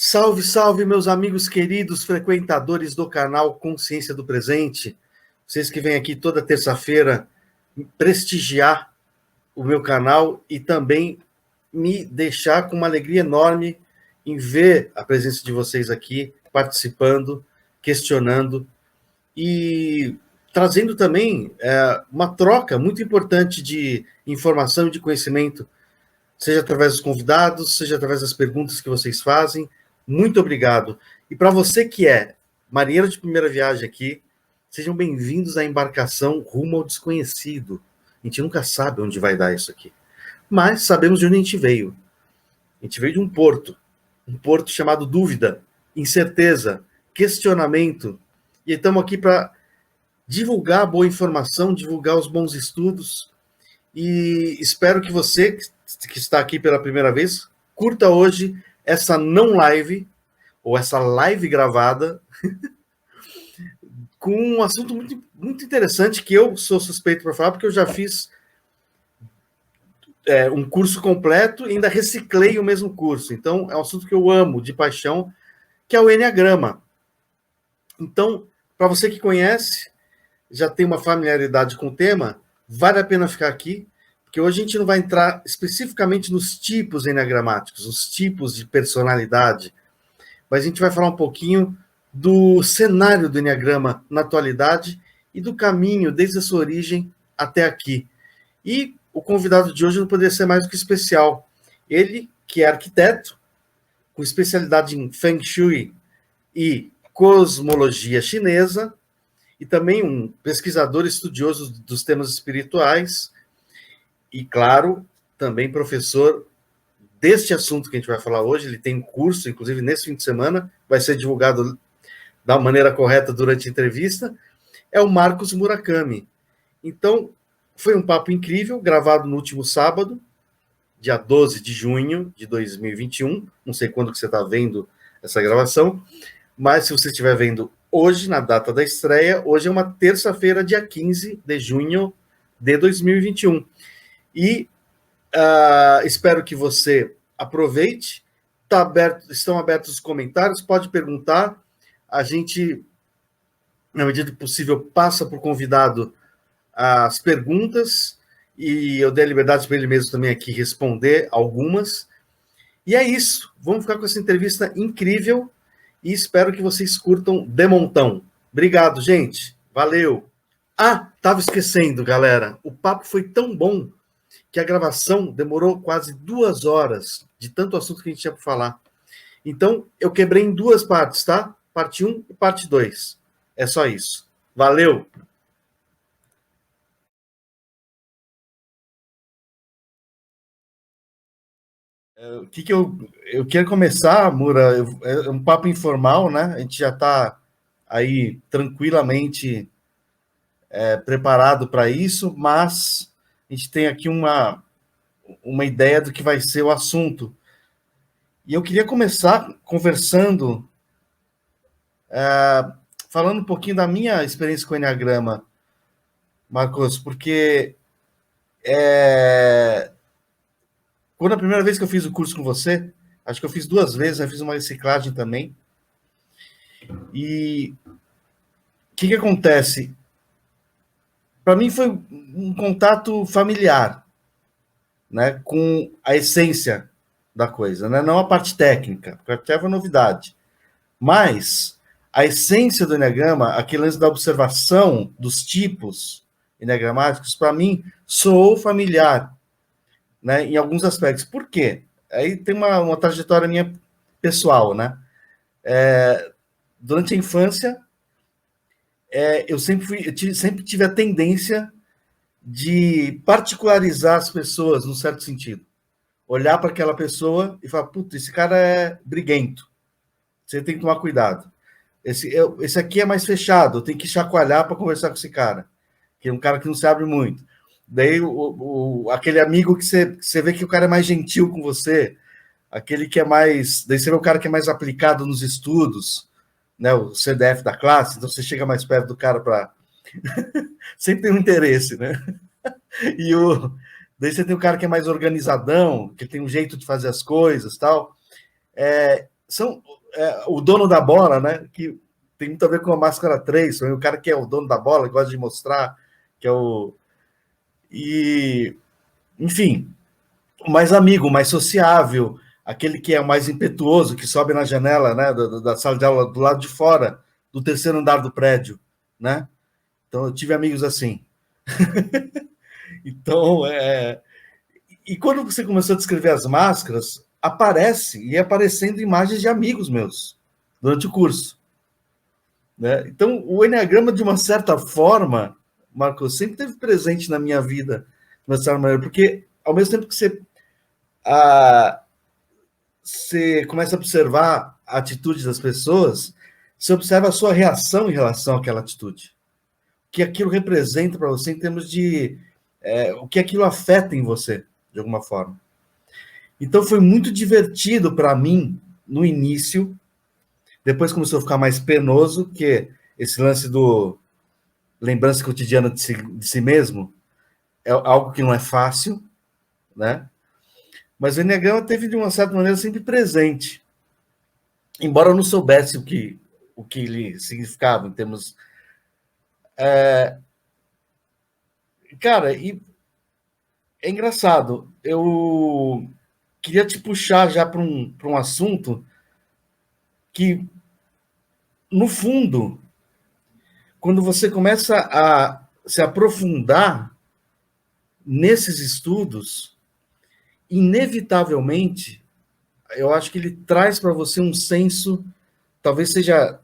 Salve, salve, meus amigos queridos, frequentadores do canal Consciência do Presente. Vocês que vêm aqui toda terça-feira prestigiar o meu canal e também me deixar com uma alegria enorme em ver a presença de vocês aqui, participando, questionando e trazendo também uma troca muito importante de informação e de conhecimento, seja através dos convidados, seja através das perguntas que vocês fazem. Muito obrigado. E para você que é marinheiro de primeira viagem aqui, sejam bem-vindos à embarcação rumo ao desconhecido. A gente nunca sabe onde vai dar isso aqui. Mas sabemos de onde a gente veio. A gente veio de um porto chamado dúvida, incerteza, questionamento. E estamos aqui para divulgar a boa informação, divulgar os bons estudos. E espero que você, que está aqui pela primeira vez, curta hoje essa não live, ou essa live gravada, com um assunto muito, muito interessante, que eu sou suspeito para falar, porque eu já fiz um curso completo e ainda reciclei o mesmo curso. Então, é um assunto que eu amo de paixão, que é o Enneagrama. Então, para você que conhece, já tem uma familiaridade com o tema, vale a pena ficar aqui, porque hoje a gente não vai entrar especificamente nos tipos enneagramáticos, os tipos de personalidade, mas a gente vai falar um pouquinho do cenário do enneagrama na atualidade e do caminho desde a sua origem até aqui. E o convidado de hoje não poderia ser mais do que especial. Ele, que é arquiteto, com especialidade em Feng Shui e cosmologia chinesa, e também um pesquisador estudioso dos temas espirituais, e, claro, também professor deste assunto que a gente vai falar hoje. Ele tem curso, inclusive, nesse fim de semana, vai ser divulgado da maneira correta durante a entrevista, é o Marcos Murakami. Então, foi um papo incrível, gravado no último sábado, dia 12 de junho de 2021, não sei quando que você está vendo essa gravação, mas se você estiver vendo hoje, na data da estreia, hoje é uma terça-feira, dia 15 de junho de 2021. E espero que você aproveite. Estão abertos os comentários, pode perguntar. A gente, na medida do possível, passa para o convidado as perguntas e eu dei a liberdade para ele mesmo também aqui responder algumas. E é isso. Vamos ficar com essa entrevista incrível e espero que vocês curtam de montão. Obrigado, gente. Valeu. Estava esquecendo, galera. O papo foi tão bom que a gravação demorou quase 2 horas de tanto assunto que a gente tinha para falar. Então, eu quebrei em 2 partes, tá? Parte 1 e parte 2. É só isso. Valeu! O que eu quero começar, Mura, é um papo informal, né? A gente já está aí tranquilamente preparado para isso, mas a gente tem aqui uma ideia do que vai ser o assunto. E eu queria começar conversando, falando um pouquinho da minha experiência com o Enneagrama, Marcos, porque quando a primeira vez que eu fiz o curso com você, acho que eu fiz 2 vezes, eu fiz uma reciclagem também, e o que acontece? Para mim foi um contato familiar, né, com a essência da coisa, né, não a parte técnica, porque é uma novidade, mas a essência do Enneagrama, aquele lance da observação dos tipos enneagramáticos, para mim, soou familiar, né, em alguns aspectos. Por quê? Aí tem uma trajetória minha pessoal, né? Durante a infância, eu sempre tive a tendência de particularizar as pessoas, num certo sentido. Olhar para aquela pessoa e falar, puta, esse cara é briguento. Você tem que tomar cuidado. Esse aqui é mais fechado, eu tenho que chacoalhar para conversar com esse cara, que é um cara que não se abre muito. Daí, aquele amigo que você vê que o cara é mais gentil com você, aquele que é mais... Daí você vê o cara que é mais aplicado nos estudos, né, o CDF da classe, então você chega mais perto do cara para... Sempre tem um interesse, né? Daí você tem o cara que é mais organizadão, que tem um jeito de fazer as coisas, tal. o dono da bola, né? Que tem muito a ver com a Máscara 3, o cara que é o dono da bola, que gosta de mostrar, que é o... E, enfim, o mais amigo, o mais sociável, aquele que é o mais impetuoso, que sobe na janela, né, da sala de aula do lado de fora, do terceiro andar do prédio, né? Então, eu tive amigos assim. Então, e quando você começou a descrever as máscaras, ia aparecendo imagens de amigos meus durante o curso, né? Então, o enneagrama, de uma certa forma, Marcos, sempre esteve presente na minha vida, de uma certa maneira, porque ao mesmo tempo que você começa a observar a atitude das pessoas, você observa a sua reação em relação àquela atitude, o que aquilo representa para você em termos de o que aquilo afeta em você, de alguma forma. Então foi muito divertido para mim no início, depois começou a ficar mais penoso, que esse lance do lembrança cotidiana de si mesmo é algo que não é fácil, né? Mas o enneagrama teve, de uma certa maneira, sempre presente. Embora eu não soubesse o que ele significava em termos... Cara, e é engraçado. Eu queria te puxar já para um assunto que, no fundo, quando você começa a se aprofundar nesses estudos, inevitavelmente, eu acho que ele traz para você um senso, talvez seja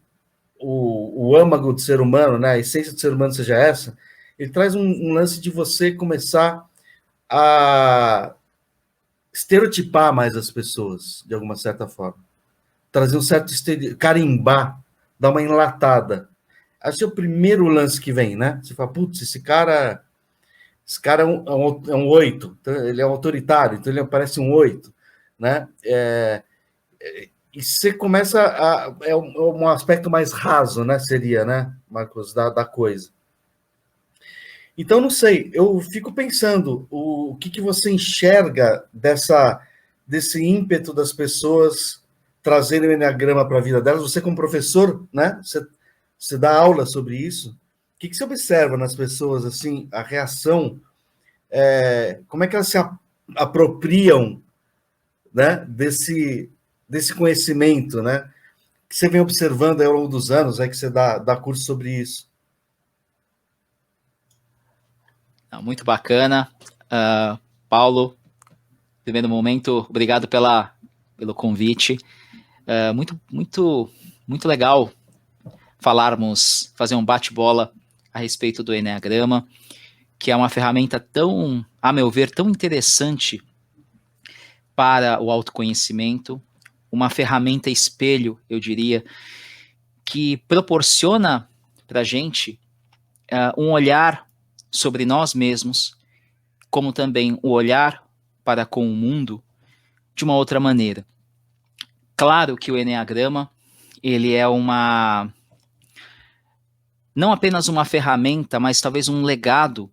o âmago do ser humano, né? A essência do ser humano seja essa, ele traz um lance de você começar a estereotipar mais as pessoas, de alguma certa forma. Trazer um certo carimbar, dar uma enlatada. Acho que é o primeiro lance que vem, né? Você fala, putz, esse cara é um 8, então ele é um autoritário, então ele parece um 8, né? E você começa é um aspecto mais raso, né? Seria, né, Marcos, da coisa. Então, não sei, eu fico pensando o que você enxerga desse ímpeto das pessoas trazerem o enneagrama para a vida delas. Você, como professor, né? Você dá aula sobre isso. O que você observa nas pessoas, assim, a reação, como é que elas se apropriam, né, desse conhecimento, né? Que você vem observando ao longo dos anos, que você dá curso sobre isso. Muito bacana. Paulo, primeiro momento, obrigado pelo convite. Muito legal fazer um bate-bola a respeito do Enneagrama, que é uma ferramenta tão, a meu ver, tão interessante para o autoconhecimento, uma ferramenta espelho, eu diria, que proporciona para a gente um olhar sobre nós mesmos, como também o olhar para com o mundo de uma outra maneira. Claro que o Enneagrama, ele é não apenas uma ferramenta, mas talvez um legado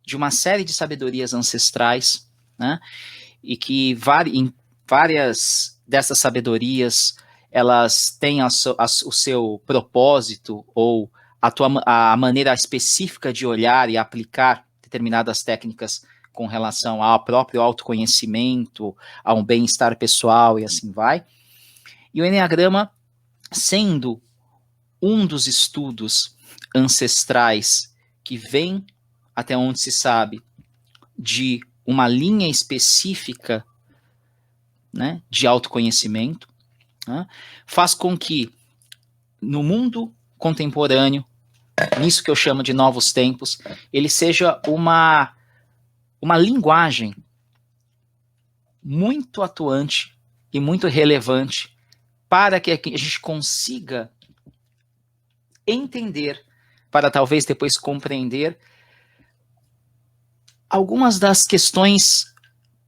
de uma série de sabedorias ancestrais, né? E que em várias dessas sabedorias, elas têm o seu propósito ou a maneira específica de olhar e aplicar determinadas técnicas com relação ao próprio autoconhecimento, a um bem-estar pessoal e assim vai. E o Enneagrama, sendo um dos estudos ancestrais que vem, até onde se sabe, de uma linha específica, né, de autoconhecimento, né, faz com que, no mundo contemporâneo, nisso que eu chamo de novos tempos, ele seja uma linguagem muito atuante e muito relevante para que a gente consiga entender, para talvez depois compreender algumas das questões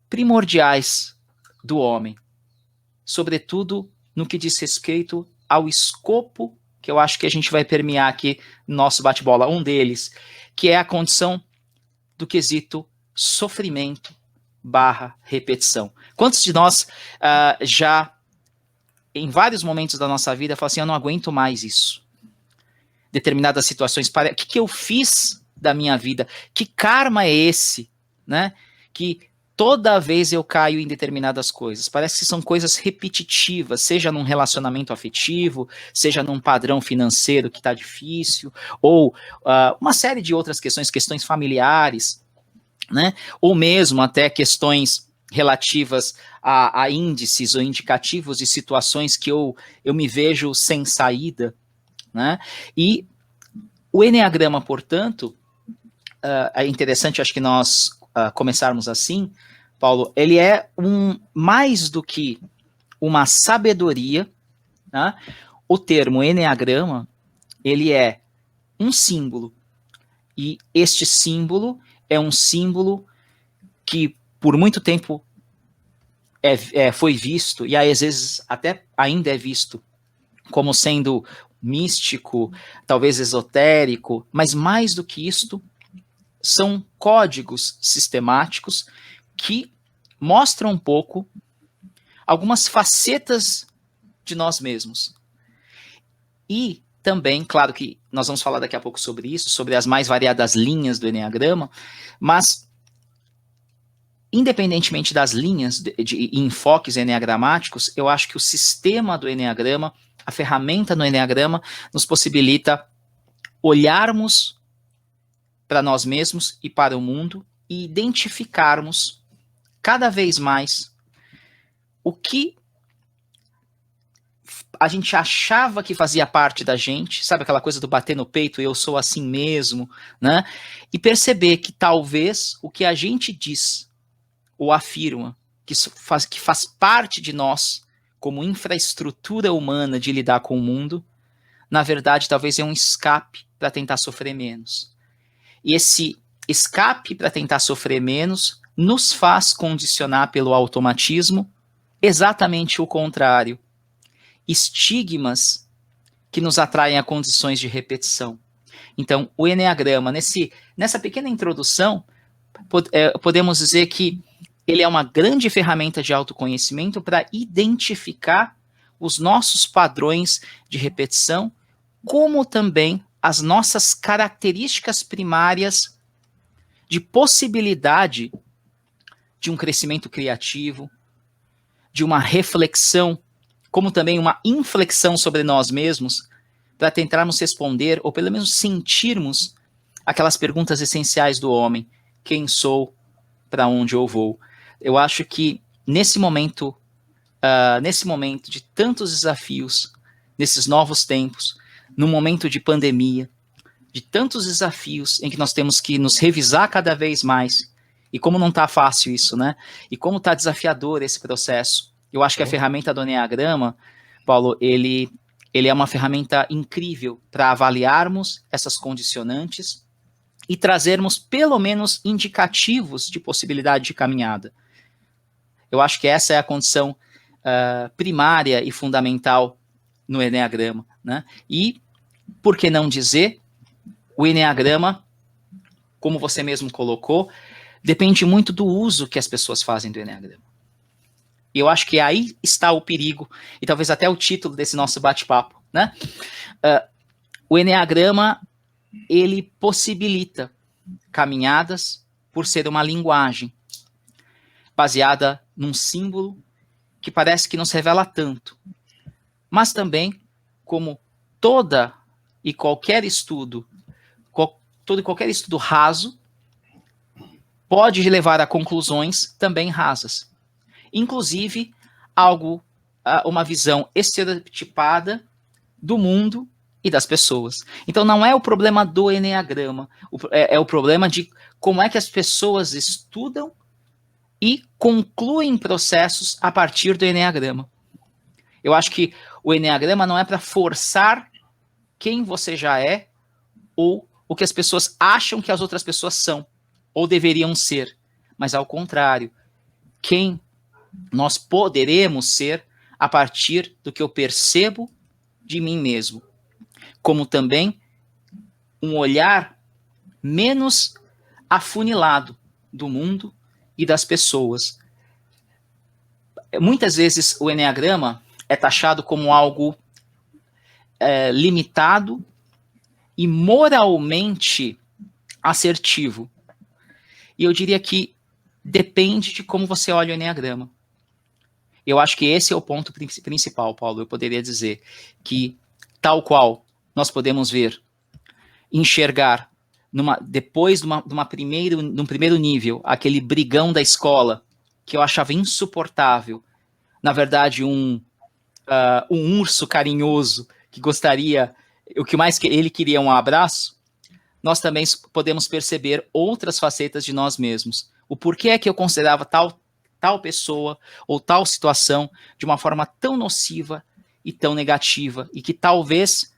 primordiais do homem, sobretudo no que diz respeito ao escopo, que eu acho que a gente vai permear aqui no nosso bate-bola, um deles, que é a condição do quesito sofrimento / repetição. Quantos de nós já em vários momentos da nossa vida, fala assim, eu não aguento mais isso. Determinadas situações, o que eu fiz da minha vida? Que karma é esse, né? Que toda vez eu caio em determinadas coisas. Parece que são coisas repetitivas, seja num relacionamento afetivo, seja num padrão financeiro que está difícil, ou uma série de outras questões familiares, né? Ou mesmo até questões relativas a índices ou indicativos de situações que eu me vejo sem saída, né? E o Eneagrama, portanto, é interessante, acho que nós começarmos assim, Paulo, ele é mais do que uma sabedoria, né? O termo Eneagrama, ele é um símbolo, e este símbolo é um símbolo que por muito tempo foi visto, e às vezes até ainda é visto, como sendo místico, talvez esotérico, mas mais do que isto, são códigos sistemáticos que mostram um pouco algumas facetas de nós mesmos. E também, claro que nós vamos falar daqui a pouco sobre isso, sobre as mais variadas linhas do Eneagrama, mas independentemente das linhas de enfoques eneagramáticos, eu acho que o sistema do Eneagrama, a ferramenta no Eneagrama, nos possibilita olharmos para nós mesmos e para o mundo e identificarmos cada vez mais o que a gente achava que fazia parte da gente, sabe aquela coisa do bater no peito, eu sou assim mesmo, né? E perceber que talvez o que a gente diz ou afirma que faz parte de nós como infraestrutura humana de lidar com o mundo, na verdade talvez é um escape para tentar sofrer menos. E esse escape para tentar sofrer menos nos faz condicionar pelo automatismo exatamente o contrário. Estigmas que nos atraem a condições de repetição. Então, o Eneagrama, nessa pequena introdução, podemos dizer que ele é uma grande ferramenta de autoconhecimento para identificar os nossos padrões de repetição, como também as nossas características primárias de possibilidade de um crescimento criativo, de uma reflexão, como também uma inflexão sobre nós mesmos, para tentarmos responder, ou pelo menos sentirmos, aquelas perguntas essenciais do homem: quem sou, para onde eu vou? Eu acho que nesse momento de tantos desafios, nesses novos tempos, no momento de pandemia, de tantos desafios em que nós temos que nos revisar cada vez mais, e como não está fácil isso, né? E como está desafiador esse processo. Eu acho que a ferramenta do Eneagrama, Paulo, ele é uma ferramenta incrível para avaliarmos essas condicionantes e trazermos pelo menos indicativos de possibilidade de caminhada. Eu acho que essa é a condição primária e fundamental no Eneagrama, né? E, por que não dizer, o Eneagrama, como você mesmo colocou, depende muito do uso que as pessoas fazem do Eneagrama. E eu acho que aí está o perigo, e talvez até o título desse nosso bate-papo, né? O Eneagrama, ele possibilita caminhadas por ser uma linguagem baseada num símbolo que parece que nos revela tanto, mas também, como todo e qualquer estudo raso, pode levar a conclusões também rasas. Inclusive, uma visão estereotipada do mundo e das pessoas. Então, não é o problema do Eneagrama, é o problema de como é que as pessoas estudam e concluem processos a partir do Eneagrama. Eu acho que o Eneagrama não é para forçar quem você já é ou o que as pessoas acham que as outras pessoas são ou deveriam ser, mas ao contrário, quem nós poderemos ser a partir do que eu percebo de mim mesmo, como também um olhar menos afunilado do mundo e das pessoas. Muitas vezes o Eneagrama, é taxado como algo limitado e moralmente assertivo. E eu diria que depende de como você olha o Eneagrama. Eu acho que esse é o ponto principal, Paulo. Eu poderia dizer que, tal qual nós podemos ver, enxergar, depois de num primeiro nível, aquele brigão da escola, que eu achava insuportável, na verdade, um urso carinhoso, que gostaria, o que mais ele queria um abraço, nós também podemos perceber outras facetas de nós mesmos. O porquê é que eu considerava tal pessoa ou tal situação de uma forma tão nociva e tão negativa, e que talvez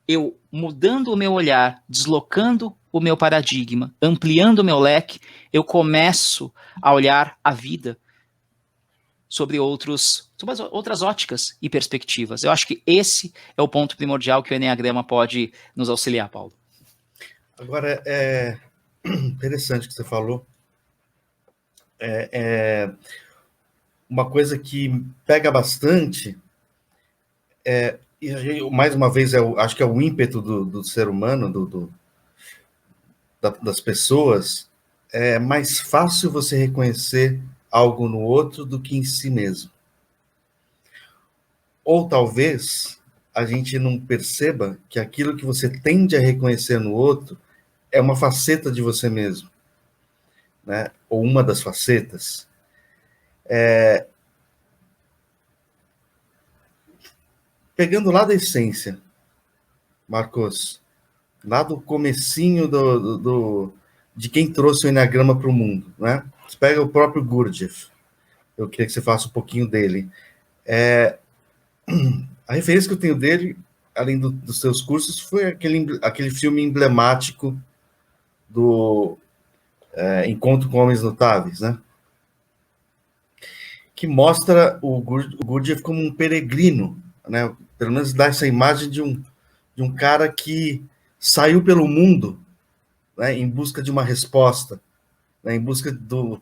eu, mudando o meu olhar, deslocando o meu paradigma, ampliando o meu leque, eu começo a olhar a vida sobre outras óticas e perspectivas. Eu acho que esse é o ponto primordial que o Eneagrama pode nos auxiliar, Paulo. Agora, é interessante o que você falou. Uma coisa que pega bastante, e mais uma vez, acho que é o ímpeto do ser humano, das pessoas. É mais fácil você reconhecer algo no outro do que em si mesmo. Ou talvez a gente não perceba que aquilo que você tende a reconhecer no outro é uma faceta de você mesmo, né? Ou uma das facetas. Pegando lá da essência, Marcos, lá do comecinho de quem trouxe o Eneagrama para o mundo, né? Você pega o próprio Gurdjieff. Eu queria que você faça um pouquinho dele. A referência que eu tenho dele, além dos seus cursos, foi aquele filme emblemático do Encontro com Homens Notáveis, né? Que mostra o Gurdjieff como um peregrino, né? Pelo menos dá essa imagem de um cara que saiu pelo mundo, né, em busca de uma resposta, né, em busca do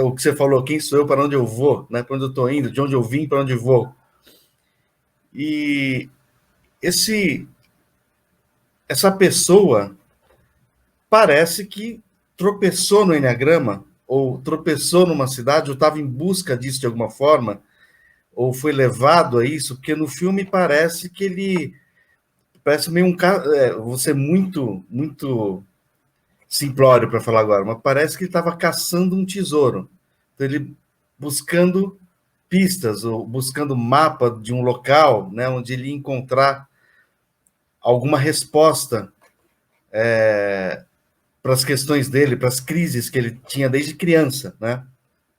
o que você falou, quem sou eu, para onde eu vou, né, para onde eu estou indo, de onde eu vim, para onde eu vou. E essa pessoa parece que tropeçou no Eneagrama, ou tropeçou numa cidade, ou estava em busca disso de alguma forma, ou foi levado a isso, porque no filme parece que ele meio um cara, vou ser muito simplório para falar agora, mas parece que ele estava caçando um tesouro. Então, ele buscando pistas, ou buscando mapa de um local, né, onde ele ia encontrar alguma resposta para as questões dele, para as crises que ele tinha desde criança, né?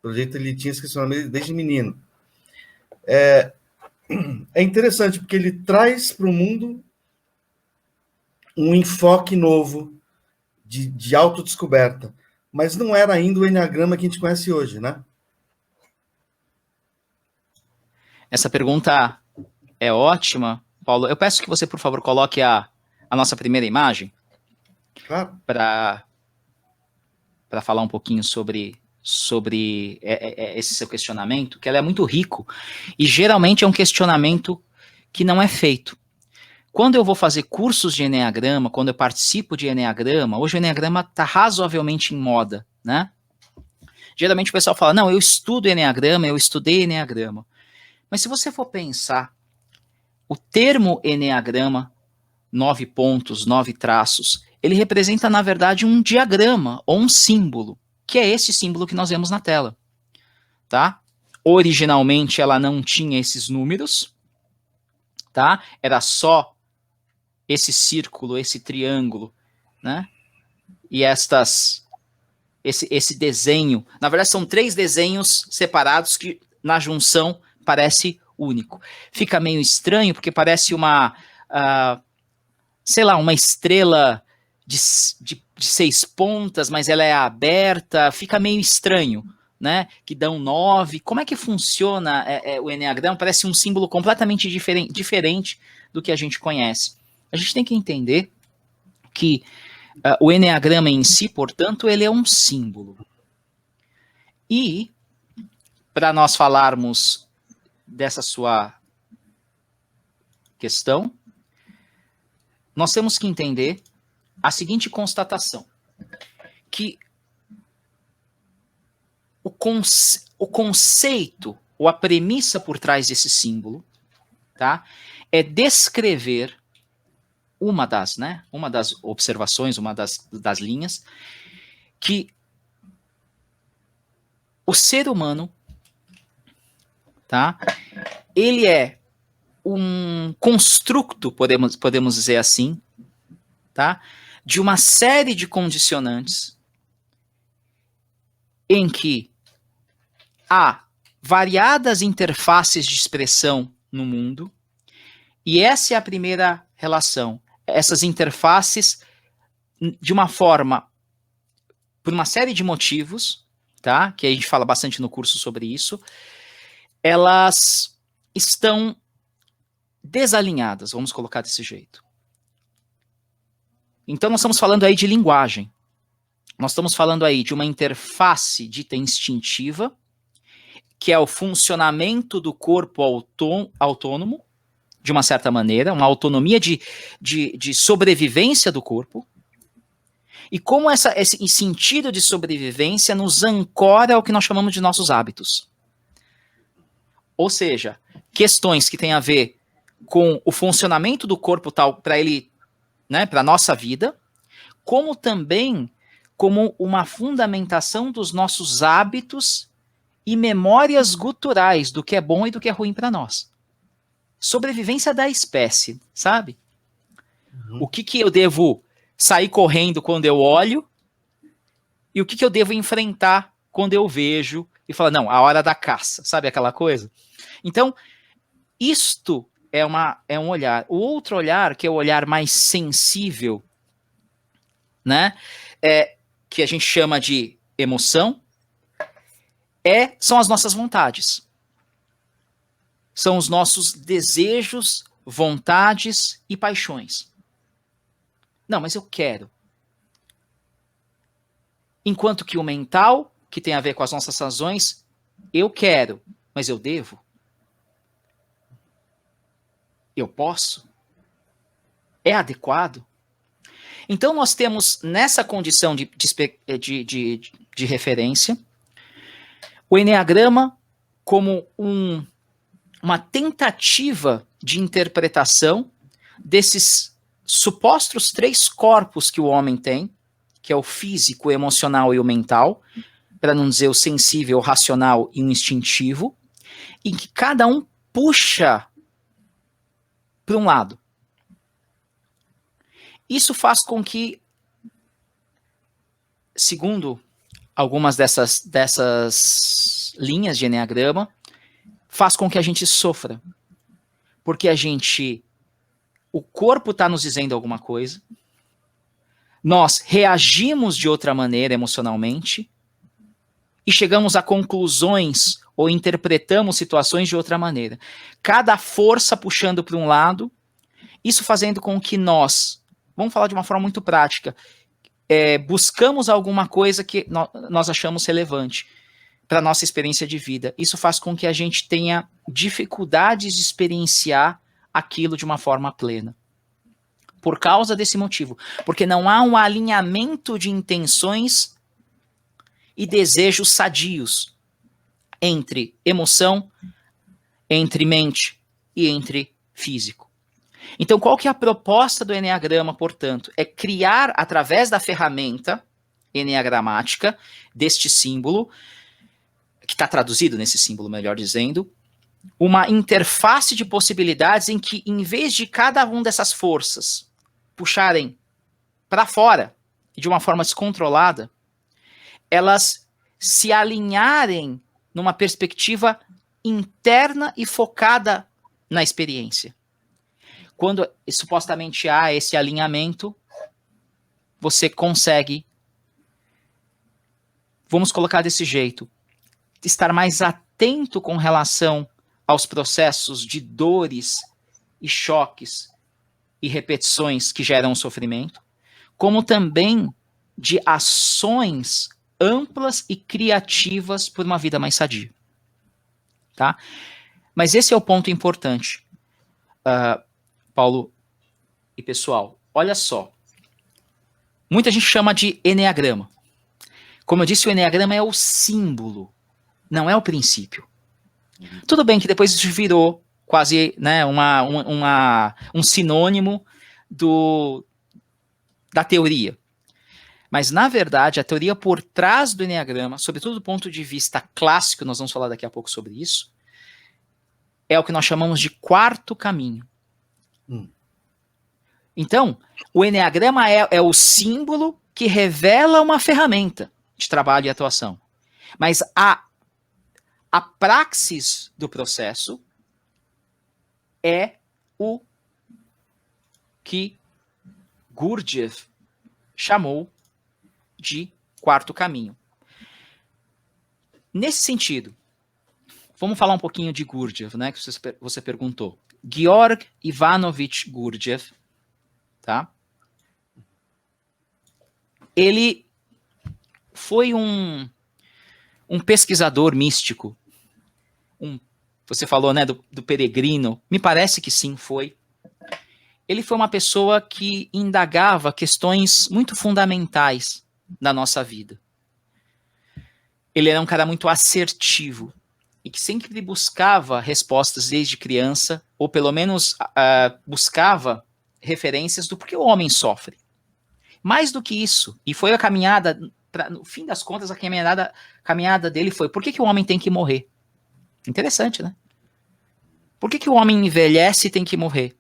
Pelo jeito, ele tinha esse questionamento desde menino. É interessante, porque ele traz para o mundo um enfoque novo de autodescoberta, mas não era ainda o Eneagrama que a gente conhece hoje, né? Essa pergunta é ótima, Paulo. Eu peço que você, por favor, coloque a nossa primeira imagem. Claro. Para falar um pouquinho sobre esse seu questionamento, que ela é muito rico, e geralmente é um questionamento que não é feito. Quando eu vou fazer cursos de Eneagrama, quando eu participo de Eneagrama, hoje o Eneagrama está razoavelmente em moda, né? Geralmente o pessoal fala, não, eu estudo Eneagrama, eu estudei Eneagrama. Mas se você for pensar, o termo Eneagrama, 9 pontos, 9 traços, ele representa, na verdade, um diagrama ou um símbolo, que é esse símbolo que nós vemos na tela, tá? Originalmente ela não tinha esses números, tá? Era só esse círculo, esse triângulo, né? E esse desenho, na verdade são 3 desenhos separados que na junção parece único. Fica meio estranho porque parece uma, sei lá, uma estrela de 6 pontas, mas ela é aberta, fica meio estranho, né? Que dão 9. Como é que funciona o Eneagrama? Parece um símbolo completamente diferente do que a gente conhece. A gente tem que entender que o Eneagrama em si, portanto, ele é um símbolo. E, para nós falarmos dessa sua questão, nós temos que entender a seguinte constatação, que o conceito, ou a premissa por trás desse símbolo, tá, é descrever uma das observações, uma das linhas, que o ser humano, tá, ele é um construto, podemos dizer assim, tá, de uma série de condicionantes em que há variadas interfaces de expressão no mundo, e essa é a primeira relação. Essas interfaces, de uma forma, por uma série de motivos, tá, que a gente fala bastante no curso sobre isso, elas estão desalinhadas, vamos colocar desse jeito. Então nós estamos falando aí de linguagem. Nós estamos falando aí de uma interface dita instintiva, que é o funcionamento do corpo autônomo, de uma certa maneira, uma autonomia de sobrevivência do corpo, e como esse sentido de sobrevivência nos ancora ao que nós chamamos de nossos hábitos. Ou seja, questões que têm a ver com o funcionamento do corpo tal para ele, né, para a nossa vida, como também como uma fundamentação dos nossos hábitos e memórias guturais do que é bom e do que é ruim para nós. Sobrevivência da espécie, sabe? O que eu devo sair correndo quando eu olho e o que eu devo enfrentar quando eu vejo e falar, não, a hora da caça, sabe aquela coisa? Então, isto é um olhar. O outro olhar, que é o olhar mais sensível, né, que a gente chama de emoção, são as nossas vontades. São os nossos desejos, vontades e paixões. Não, mas eu quero. Enquanto que o mental, que tem a ver com as nossas razões, eu quero, mas eu devo? Eu posso? É adequado? Então nós temos nessa condição de referência o Eneagrama como uma tentativa de interpretação desses supostos 3 corpos que o homem tem, que é o físico, o emocional e o mental, para não dizer o sensível, o racional e o instintivo, em que cada um puxa para um lado. Isso faz com que, segundo algumas dessas linhas de Eneagrama, faz com que a gente sofra. Porque o corpo está nos dizendo alguma coisa, nós reagimos de outra maneira emocionalmente e chegamos a conclusões ou interpretamos situações de outra maneira. Cada força puxando para um lado, isso fazendo com que nós, vamos falar de uma forma muito prática, buscamos alguma coisa que nós achamos relevante para a nossa experiência de vida. Isso faz com que a gente tenha dificuldades de experienciar aquilo de uma forma plena. Por causa desse motivo. Porque não há um alinhamento de intenções e desejos sadios entre emoção, entre mente e entre físico. Então, qual que é a proposta do Eneagrama, portanto? É criar, através da ferramenta eneagramática, deste símbolo, que está traduzido nesse símbolo, melhor dizendo, uma interface de possibilidades em que, em vez de cada uma dessas forças puxarem para fora, de uma forma descontrolada, elas se alinharem numa perspectiva interna e focada na experiência. Quando supostamente há esse alinhamento, você consegue, vamos colocar desse jeito, estar mais atento com relação aos processos de dores e choques e repetições que geram sofrimento, como também de ações amplas e criativas por uma vida mais sadia. Tá? Mas esse é o ponto importante, Paulo e pessoal. Olha só. Muita gente chama de eneagrama. Como eu disse, o eneagrama é o símbolo, não é o princípio. Tudo bem que depois isso virou quase, né, um sinônimo da teoria. Mas, na verdade, a teoria por trás do eneagrama, sobretudo do ponto de vista clássico, nós vamos falar daqui a pouco sobre isso, é o que nós chamamos de quarto caminho. Então, o eneagrama é o símbolo que revela uma ferramenta de trabalho e atuação. Mas a praxis do processo é o que Gurdjieff chamou de quarto caminho. Nesse sentido, vamos falar um pouquinho de Gurdjieff, né, que você perguntou. Georg Ivanovich Gurdjieff, tá? Ele foi um pesquisador místico. Você falou, né, do peregrino. Me parece que sim, foi. Ele foi uma pessoa que indagava questões muito fundamentais da nossa vida. Ele era um cara muito assertivo e que sempre buscava respostas desde criança, ou pelo menos buscava referências do porquê o homem sofre. Mais do que isso, e foi a caminhada, no fim das contas, a caminhada dele foi: por que o homem tem que morrer? Interessante, né? Por que o homem envelhece e tem que morrer?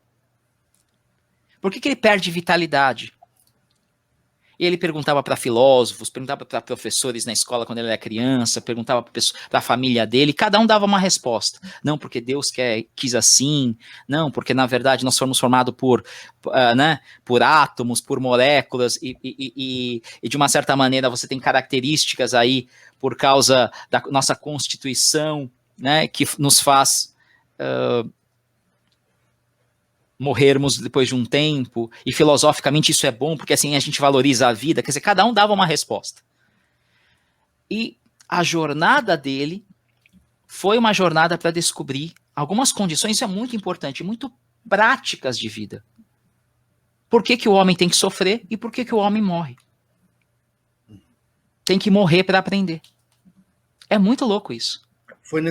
Por que ele perde vitalidade? E ele perguntava para filósofos, perguntava para professores na escola quando ele era criança, perguntava para a família dele, cada um dava uma resposta. Não, porque Deus quis assim, não, porque na verdade nós fomos formados por átomos, por moléculas, e de uma certa maneira você tem características aí por causa da nossa constituição, né, que nos faz morrermos depois de um tempo, e filosoficamente isso é bom, porque assim a gente valoriza a vida. Quer dizer, cada um dava uma resposta. E a jornada dele foi uma jornada para descobrir algumas condições, isso é muito importante, muito práticas de vida. Por que o homem tem que sofrer e por que o homem morre? Tem que morrer para aprender. É muito louco isso. Foi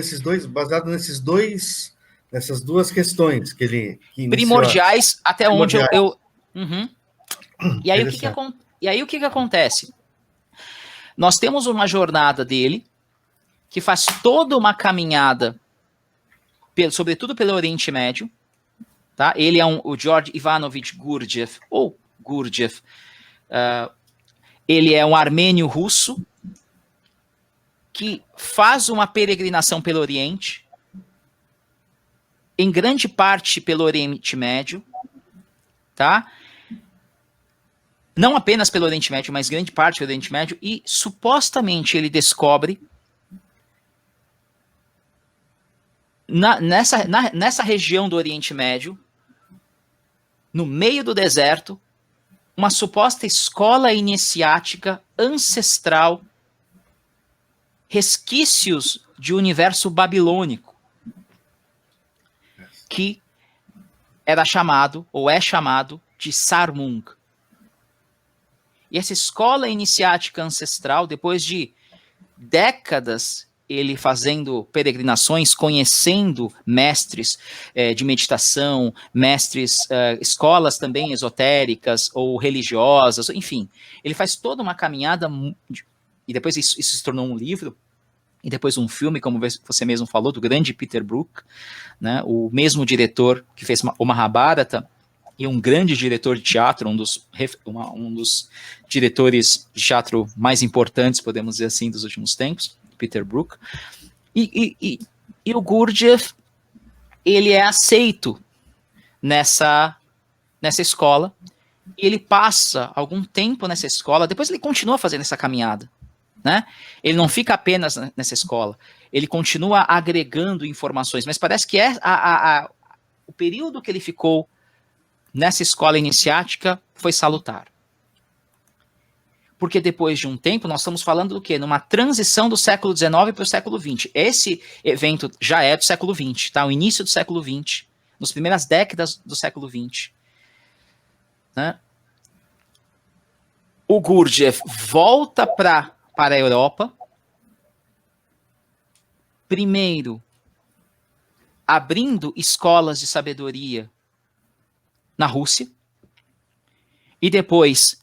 baseado nessas duas questões que ele primordiais, até primordiais. Onde eu Uhum. E aí o que acontece? Nós temos uma jornada dele que faz toda uma caminhada, sobretudo pelo Oriente Médio, tá? Ele é o Georg Ivanovich Gurdjieff, ou Gurdjieff. Ele é um armênio russo que faz uma peregrinação pelo Oriente, em grande parte pelo Oriente Médio, tá? Não apenas pelo Oriente Médio, mas grande parte pelo Oriente Médio, e supostamente ele descobre nessa região do Oriente Médio, no meio do deserto, uma suposta escola iniciática ancestral, resquícios de universo babilônico, que era chamado, ou é chamado, de Sarmung. E essa escola iniciática ancestral, depois de décadas ele fazendo peregrinações, conhecendo mestres de meditação, escolas também esotéricas ou religiosas, enfim, ele faz toda uma caminhada, e depois isso se tornou um livro, e depois um filme, como você mesmo falou, do grande Peter Brook, né, o mesmo diretor que fez o Mahabharata, e um grande diretor de teatro, um dos diretores de teatro mais importantes, podemos dizer assim, dos últimos tempos, Peter Brook. E o Gurdjieff, ele é aceito nessa escola, e ele passa algum tempo nessa escola, depois ele continua fazendo essa caminhada, né? Ele não fica apenas nessa escola, ele continua agregando informações, mas parece que o período que ele ficou nessa escola iniciática foi salutar. porque depois de um tempo, nós estamos falando do quê? Numa transição do século XIX para o século XX. Esse evento já é do século XX, tá? O início do século XX, nas primeiras décadas do século XX. Né? O Gurdjieff volta para a Europa, primeiro abrindo escolas de sabedoria na Rússia, e depois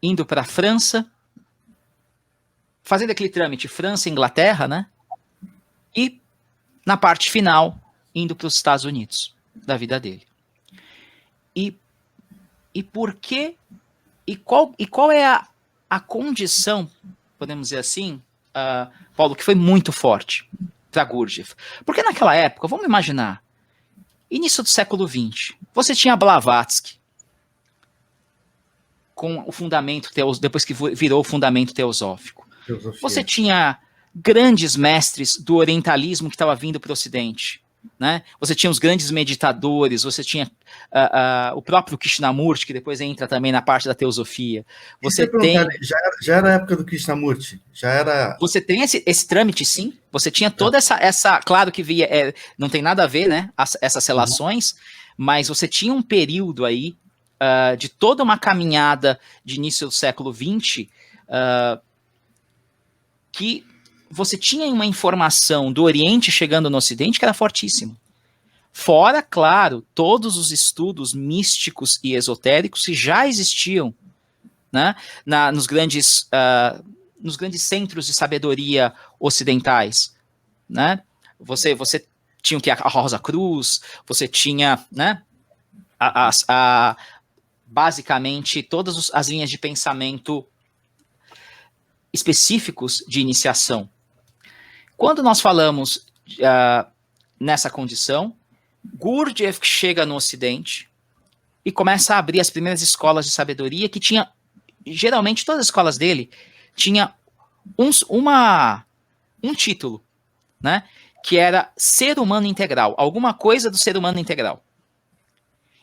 indo para a França, fazendo aquele trâmite França e Inglaterra, né? E na parte final, indo para os Estados Unidos, da vida dele. E por que, e qual é a condição, podemos dizer assim, Paulo, que foi muito forte para Gurdjieff? Porque naquela época, vamos imaginar, início do século XX, você tinha Blavatsky, com o fundamento, depois que virou o fundamento teosófico. Filosofia. Você tinha grandes mestres do orientalismo que estava vindo para o Ocidente. Né? Você tinha os grandes meditadores, você tinha o próprio Krishnamurti, que depois entra também na parte da teosofia. Você tem... já era a época do Krishnamurti? Já era... Você tem esse trâmite, sim. Você tinha toda essa claro que via, não tem nada a ver, né? Essas relações, mas você tinha um período aí de toda uma caminhada de início do século XX que você tinha uma informação do Oriente chegando no Ocidente que era fortíssima. Fora, claro, todos os estudos místicos e esotéricos que já existiam, né, nos grandes centros de sabedoria ocidentais. Né? Você tinha o que? A Rosa Cruz, você tinha, né, basicamente todas as linhas de pensamento específicos de iniciação. Quando nós falamos nessa condição, Gurdjieff chega no Ocidente e começa a abrir as primeiras escolas de sabedoria que tinha, geralmente todas as escolas dele, tinha um título, né, que era ser humano integral, alguma coisa do ser humano integral.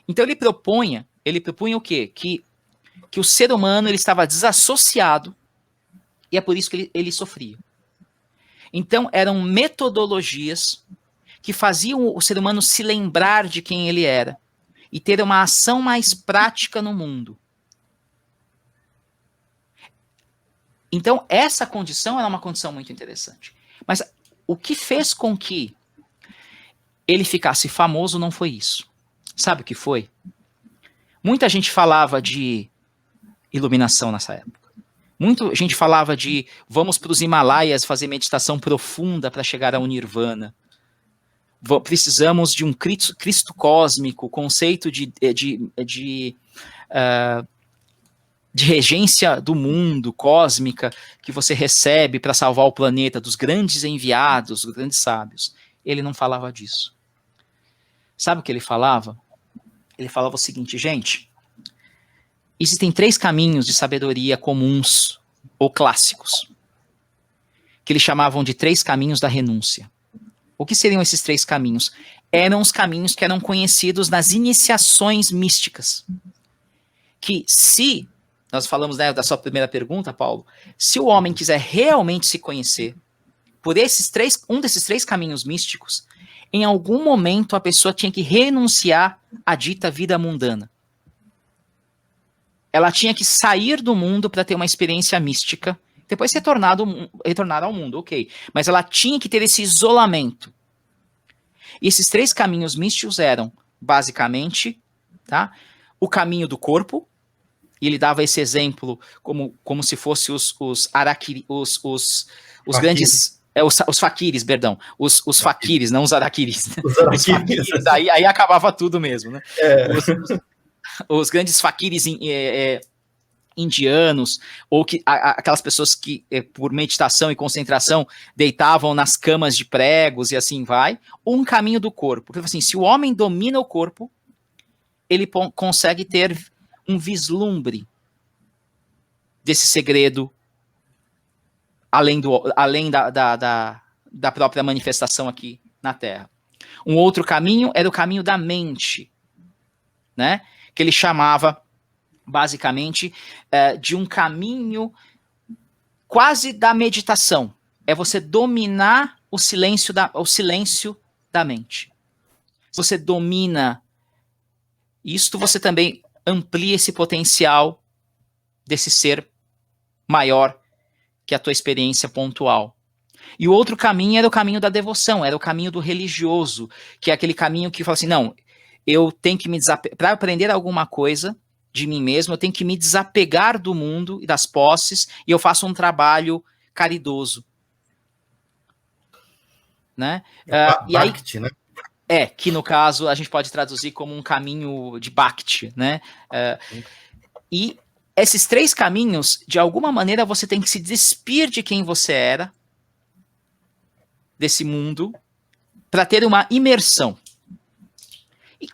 Então ele propunha o quê? Que o ser humano ele estava desassociado e é por isso que ele sofria. Então, eram metodologias que faziam o ser humano se lembrar de quem ele era e ter uma ação mais prática no mundo. Então, essa condição era uma condição muito interessante. Mas o que fez com que ele ficasse famoso não foi isso. Sabe o que foi? Muita gente falava de iluminação nessa época. Muita gente falava de vamos para os Himalaias fazer meditação profunda para chegar ao Nirvana. Precisamos de um Cristo cósmico, conceito de regência do mundo, cósmica, que você recebe para salvar o planeta, dos grandes enviados, dos grandes sábios. Ele não falava disso. Sabe o que ele falava? Ele falava o seguinte, gente... Existem 3 caminhos de sabedoria comuns ou clássicos, que eles chamavam de 3 caminhos da renúncia. O que seriam esses 3 caminhos? Eram os caminhos que eram conhecidos nas iniciações místicas. Que se, nós falamos, né, da sua primeira pergunta, Paulo, se o homem quiser realmente se conhecer, por um desses 3 caminhos místicos, em algum momento a pessoa tinha que renunciar à dita vida mundana. Ela tinha que sair do mundo para ter uma experiência mística, depois retornar ao mundo, ok. Mas ela tinha que ter esse isolamento. E esses 3 caminhos místicos eram, basicamente, tá, o caminho do corpo, e ele dava esse exemplo como se fosse os grandes... os faquires, perdão. Os faquires, não os araquiris. Os faquires, aí acabava tudo mesmo, né? Os grandes faquires indianos, ou aquelas pessoas que, por meditação e concentração, deitavam nas camas de pregos e assim vai, ou um caminho do corpo. Porque assim, se o homem domina o corpo, ele consegue ter um vislumbre desse segredo, além da própria manifestação aqui na Terra. Um outro caminho era o caminho da mente, né? Que ele chamava, basicamente, de um caminho quase da meditação. É você dominar o silêncio da mente. Se você domina isto, você também amplia esse potencial desse ser maior que a tua experiência pontual. E o outro caminho era o caminho da devoção, era o caminho do religioso, que é aquele caminho que fala assim, não, eu tenho que me desapegar, para aprender alguma coisa de mim mesmo, eu tenho que me desapegar do mundo e das posses, e eu faço um trabalho caridoso. Né? E aí, Bhakti, né? que no caso a gente pode traduzir como um caminho de Bhakti, né? E esses 3 caminhos, de alguma maneira, você tem que se despir de quem você era, desse mundo, para ter uma imersão. E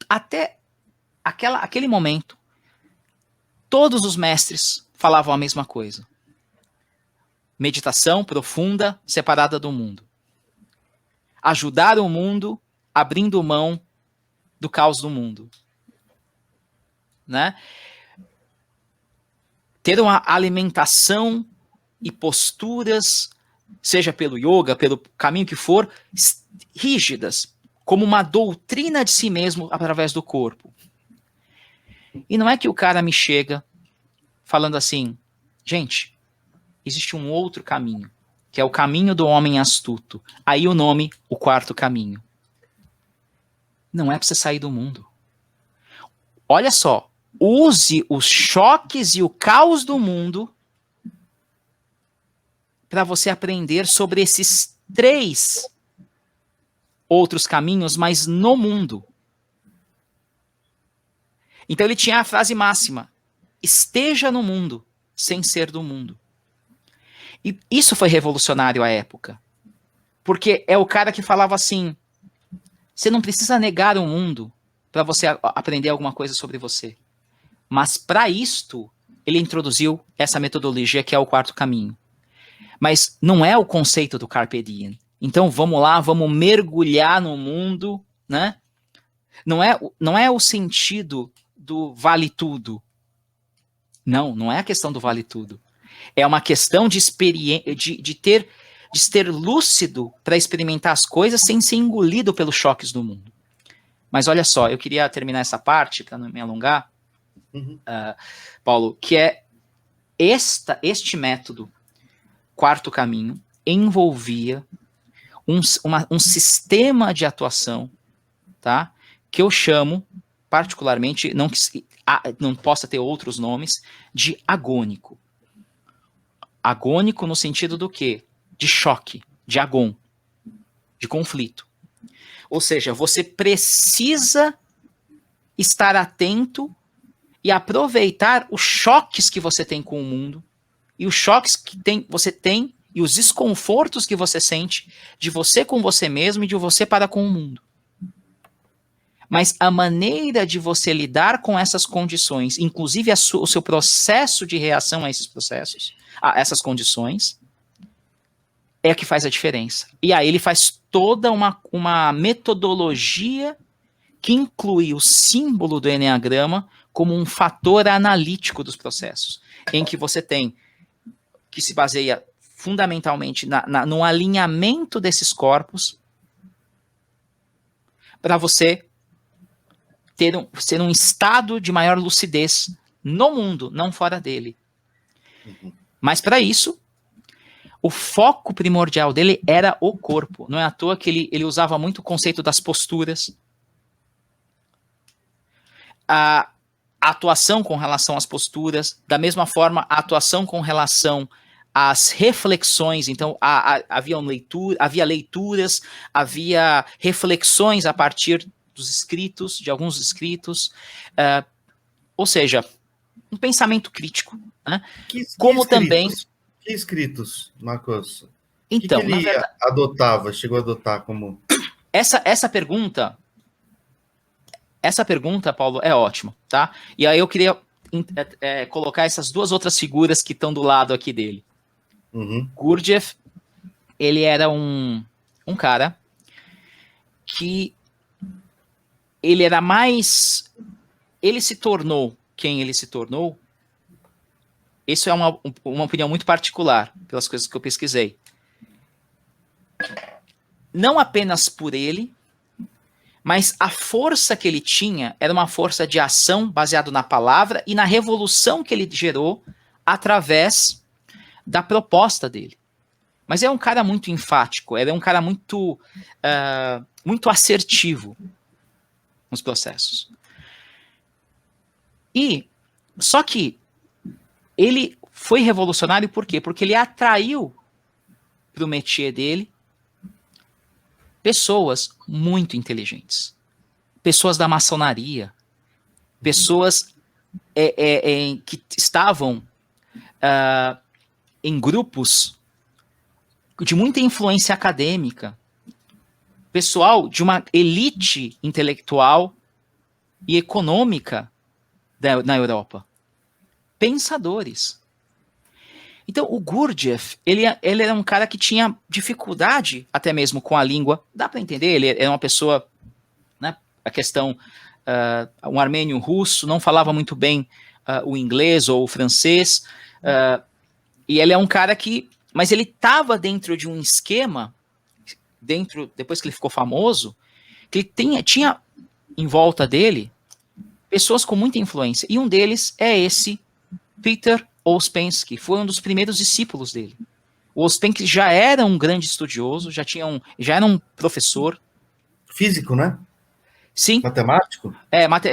até aquele momento, todos os mestres falavam a mesma coisa. Meditação profunda, separada do mundo. Ajudar o mundo, abrindo mão do caos do mundo. Né? Ter uma alimentação e posturas, seja pelo yoga, pelo caminho que for, rígidas, como uma doutrina de si mesmo através do corpo. E não é que o cara me chega falando assim, gente, existe um outro caminho, que é o caminho do homem astuto. Aí o nome, o 4º caminho. Não é para você sair do mundo. Olha só, use os choques e o caos do mundo para você aprender sobre esses 3 outros caminhos, mas no mundo. Então ele tinha a frase máxima, esteja no mundo, sem ser do mundo. E isso foi revolucionário à época. Porque é o cara que falava assim, você não precisa negar o mundo para você aprender alguma coisa sobre você. Mas para isto, ele introduziu essa metodologia que é o 4º caminho. Mas não é o conceito do Carpe Diem. Então vamos lá, vamos mergulhar no mundo, né? Não é o sentido do vale tudo. Não é a questão do vale tudo. É uma questão de experiência, de ser lúcido para experimentar as coisas sem ser engolido pelos choques do mundo. Mas olha só, eu queria terminar essa parte, para não me alongar, Paulo, que é este método, 4º caminho, envolvia um sistema de atuação, tá? Que eu chamo, particularmente, não possa ter outros nomes, de agônico. Agônico no sentido do quê? De choque, de agon, de conflito. Ou seja, você precisa estar atento e aproveitar os choques que você tem com o mundo e os choques que você tem e os desconfortos que você sente de você com você mesmo e de você para com o mundo. Mas a maneira de você lidar com essas condições, inclusive o seu processo de reação a esses processos, a essas condições, é a que faz a diferença. E aí ele faz toda uma metodologia que inclui o símbolo do Eneagrama como um fator analítico dos processos, em que você tem, que se baseia fundamentalmente no alinhamento desses para você ser um estado de maior lucidez no mundo, não fora dele. Mas para isso, o foco primordial dele era o corpo. Não é à toa que ele usava muito o conceito das posturas. A atuação com relação às posturas, da mesma forma, a atuação com relação às reflexões. Então, havia leituras, havia reflexões a partir dos escritos, de alguns escritos. Ou seja, um pensamento crítico. Né? Como também... Que escritos, Marcos? Então, que ele chegou a adotar como... Essa pergunta, Paulo, é ótima, tá? E aí eu queria colocar essas 2 outras figuras que estão do lado aqui dele. Gurdjieff, ele era um cara que ele era mais... Ele se tornou quem ele se tornou. isso é uma opinião muito particular, pelas coisas que eu pesquisei. Não apenas por ele, mas a força que ele tinha era uma força de ação baseada na palavra e na revolução que ele gerou através da proposta dele. Mas é um cara muito enfático, ele é um cara muito, muito assertivo nos processos. Só que ele foi revolucionário por quê? Porque ele atraiu para o métier dele pessoas muito inteligentes. Pessoas da maçonaria. Pessoas que estavam em grupos de muita influência acadêmica. Pessoal de uma elite intelectual e econômica na Europa. Pensadores. Então, o Gurdjieff, ele era um cara que tinha dificuldade até mesmo com a língua. Dá para entender, ele era uma pessoa, né, a questão, um armênio russo, não falava muito bem o inglês ou o francês, e ele é um cara que, mas ele estava dentro de um esquema, depois que ele ficou famoso, que ele tinha em volta dele pessoas com muita influência, e um deles é esse Peter Ouspensky, foi um dos primeiros discípulos dele. O Ouspensky já era um grande estudioso, já era um professor. Físico, né? Sim. Matemático?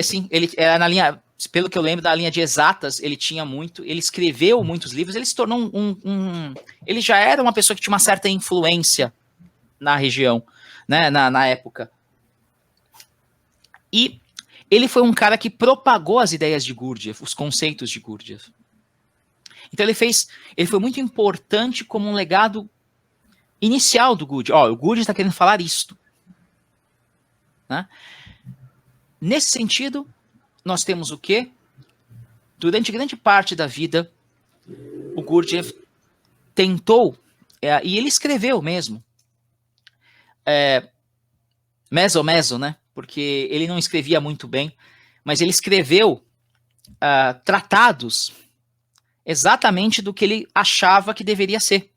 Sim, ele era na linha, pelo que eu lembro, da linha de exatas, ele tinha muito, ele escreveu muitos livros, ele se tornou ele já era uma pessoa que tinha uma certa influência na região, né, na época. E ele foi um cara que propagou as ideias de Gurdjieff, os conceitos de Gurdjieff. Então ele foi muito importante como um legado inicial do Gurdjieff. O Gurdjieff está querendo falar isto. Né? Nesse sentido, nós temos o quê? Durante grande parte da vida, o Gurdjieff tentou, e ele escreveu mesmo, meso, né? Porque ele não escrevia muito bem, mas ele escreveu tratados exatamente do que ele achava que deveria ser.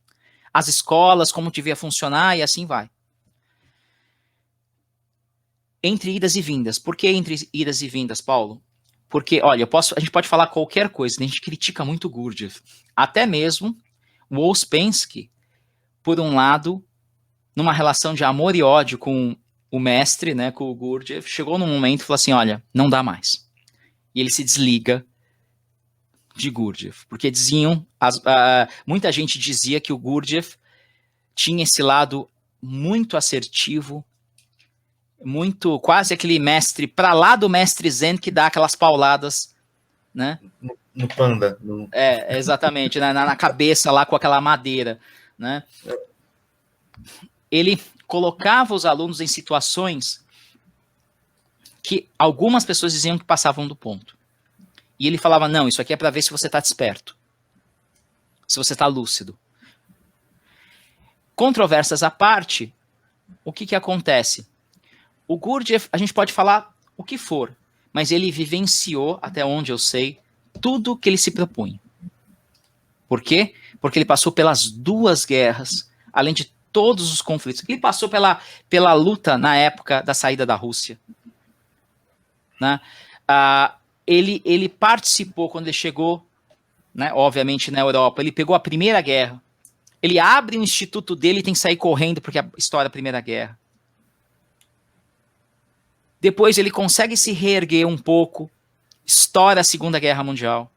As escolas, como devia funcionar e assim vai. Entre idas e vindas. Por que entre idas e vindas, Paulo? Porque, olha, a gente pode falar qualquer coisa, a gente critica muito o Gurdjieff. Até mesmo o Ouspensky, por um lado, numa relação de amor e ódio com o mestre, né, com o Gurdjieff, chegou num momento e falou assim, olha, não dá mais. E ele se desliga de Gurdjieff, porque diziam, muita gente dizia que o Gurdjieff tinha esse lado muito assertivo, muito, quase aquele mestre, para lá do mestre Zen que dá aquelas pauladas, né? No panda. Exatamente, né? na cabeça lá com aquela madeira, né? Ele colocava os alunos em situações que algumas pessoas diziam que passavam do ponto. E ele falava, não, isso aqui é para ver se você está desperto. Se você está lúcido. Controvérsias à parte, o que acontece? O Gurdjieff, a gente pode falar o que for, mas ele vivenciou, até onde eu sei, tudo que ele se propunha. Por quê? Porque ele passou pelas 2 guerras, além de todos os conflitos. Ele passou pela luta na época da saída da Rússia. Né? Ele participou quando ele chegou, né, obviamente, na Europa. Ele pegou a Primeira Guerra. Ele abre o instituto dele e tem que sair correndo porque a história da Primeira Guerra. Depois ele consegue se reerguer um pouco, estoura a Segunda Guerra Mundial.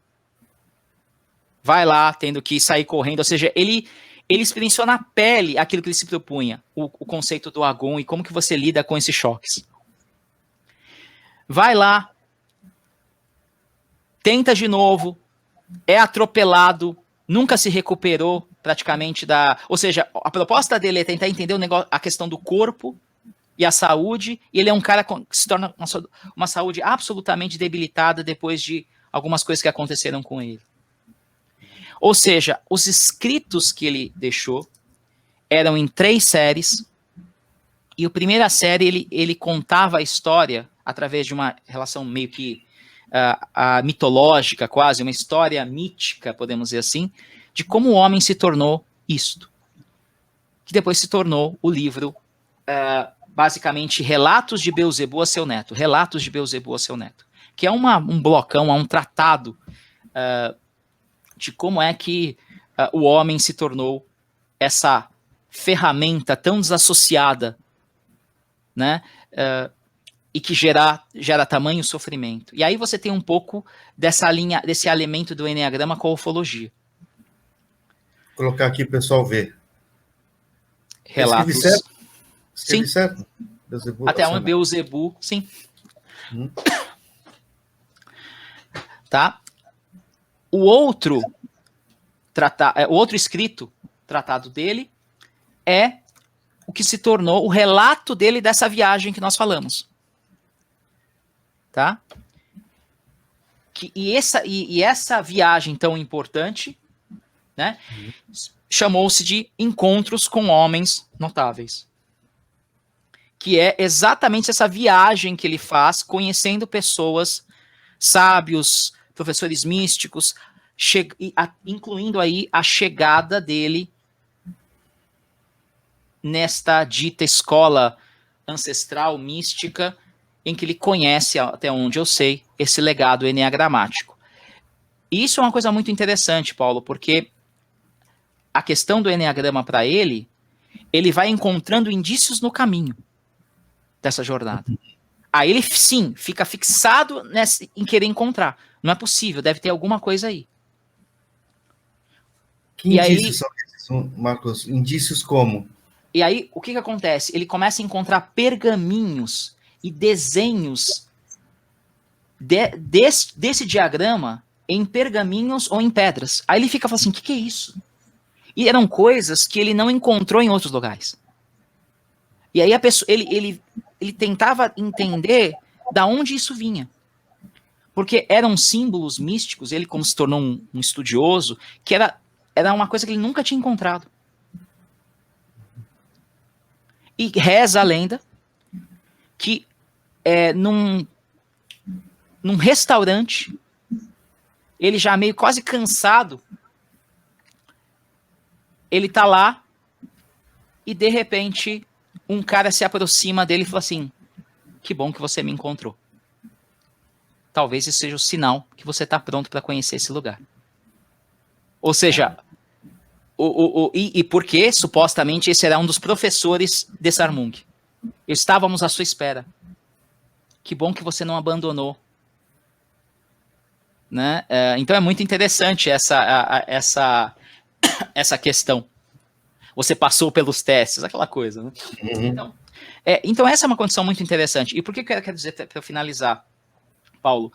Vai lá, tendo que sair correndo. Ou seja, ele experienciou na pele aquilo que ele se propunha, o conceito do Agon e como que você lida com esses choques. Vai lá, tenta de novo, é atropelado, nunca se recuperou praticamente Ou seja, a proposta dele é tentar entender a questão do corpo e a saúde, e ele é um cara que se torna uma saúde absolutamente debilitada depois de algumas coisas que aconteceram com ele. Ou seja, os escritos que ele deixou eram em 3 séries, e a primeira série ele contava a história através de uma relação meio que mitológica, quase, uma história mítica, podemos dizer assim, de como o homem se tornou isto. Que depois se tornou o livro, basicamente, Relatos de Beelzebub a seu neto. Relatos de Beelzebub a seu neto. Que é um blocão, um tratado de como é que o homem se tornou essa ferramenta tão desassociada, né? E que gera tamanho sofrimento. E aí você tem um pouco dessa linha, desse elemento do Eneagrama com a ufologia. Vou colocar aqui para o pessoal ver. Relatos. Escrevi Sim. certo? Beelzebub, até onde Beelzebub, sim. Tá? O outro escrito, tratado dele, é o que se tornou o relato dele dessa viagem que nós falamos. Tá? E essa viagem tão importante, né, chamou-se de Encontros com Homens Notáveis. Que é exatamente essa viagem que ele faz, conhecendo pessoas, sábios, professores místicos, incluindo aí a chegada dele nesta dita escola ancestral mística, em que ele conhece, até onde eu sei, esse legado eneagramático. E isso é uma coisa muito interessante, Paulo, porque a questão do eneagrama para ele vai encontrando indícios no caminho dessa jornada. Aí ele, sim, fica fixado em querer encontrar. Não é possível, deve ter alguma coisa aí. Que indícios são esses, Marcos? Indícios como? E aí, o que acontece? Ele começa a encontrar pergaminhos e desenhos desse diagrama em pergaminhos ou em pedras. Aí ele fica falando assim, o que é isso? E eram coisas que ele não encontrou em outros lugares. E aí a pessoa, ele tentava entender da onde isso vinha. Porque eram símbolos místicos, ele como se tornou um estudioso, que era uma coisa que ele nunca tinha encontrado. E reza a lenda que num restaurante, ele já meio quase cansado, ele tá lá e de repente um cara se aproxima dele e fala assim, que bom que você me encontrou. Talvez esse seja o sinal que você está pronto para conhecer esse lugar. Ou seja, e porque supostamente esse era um dos professores de Sarmung. Estávamos à sua espera. Que bom que você não abandonou. Né? Então é muito interessante essa questão. Você passou pelos testes, aquela coisa. Né? Uhum. Então essa é uma condição muito interessante. E por que eu quero dizer, para finalizar, Paulo?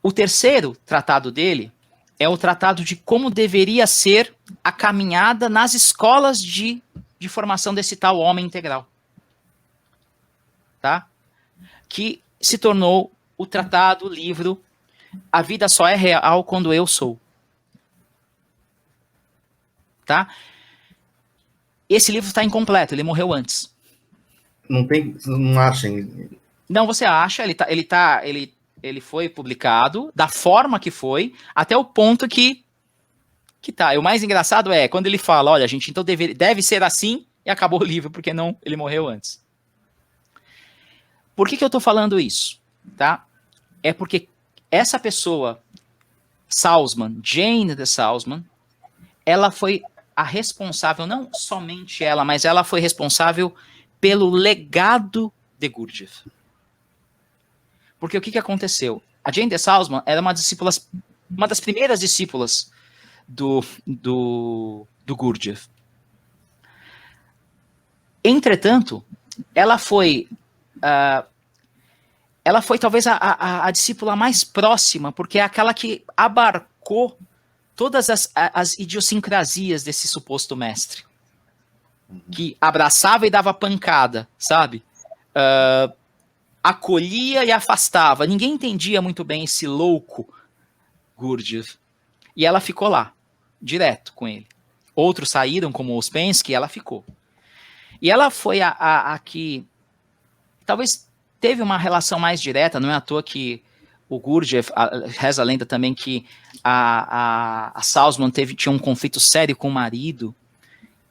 O terceiro tratado dele é o tratado de como deveria ser a caminhada nas escolas de formação desse tal homem integral. Tá? Que se tornou o tratado, o livro, A Vida Só é Real Quando Eu Sou. Tá? Esse livro está incompleto, ele morreu antes. Não achem. Não, você acha, ele foi publicado da forma que foi, até o ponto que tá. E o mais engraçado é quando ele fala, olha, gente, então deve ser assim, e acabou o livro, porque não, ele morreu antes. Por que eu tô falando isso? Tá? É porque essa pessoa, Salzman, Jane de Salzman, ela foi a responsável, não somente ela, mas ela foi responsável pelo legado de Gurdjieff. Porque o que aconteceu? A Jane de Salzman era uma das primeiras discípulas do Gurdjieff. Entretanto, ela foi talvez a discípula mais próxima, porque é aquela que abarcou todas as idiosincrasias desse suposto mestre. Que abraçava e dava pancada, sabe? Acolhia e afastava. Ninguém entendia muito bem esse louco Gurdjieff. E ela ficou lá, direto com ele. Outros saíram, como os Ouspensky, e ela ficou. E ela foi a que talvez teve uma relação mais direta, não é à toa que o Gurdjieff, reza a lenda também que a Salzman tinha um conflito sério com o marido,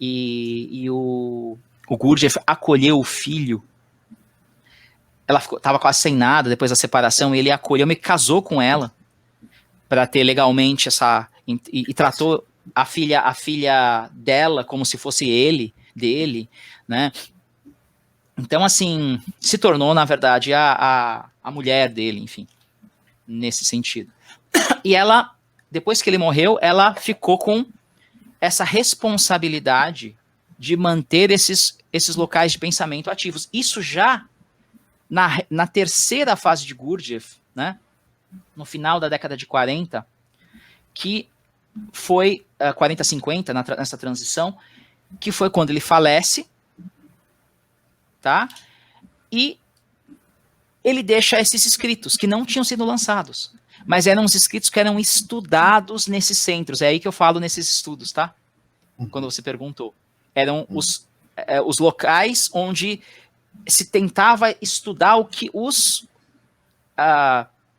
e o Gurdjieff acolheu o filho. Ela estava quase sem nada depois da separação, e ele acolheu, me casou com ela para ter legalmente e tratou a filha dela como se fosse dele, né? Então, assim, se tornou, na verdade, a mulher dele, enfim, nesse sentido. E ela, depois que ele morreu, ela ficou com essa responsabilidade de manter esses locais de pensamento ativos. Isso já na terceira fase de Gurdjieff, né, no final da década de 40, que foi 40-50, nessa transição, que foi quando ele falece, tá? E ele deixa esses escritos que não tinham sido lançados, mas eram os escritos que eram estudados nesses centros. É aí que eu falo nesses estudos, tá? Quando você perguntou. Eram os locais onde se tentava estudar o que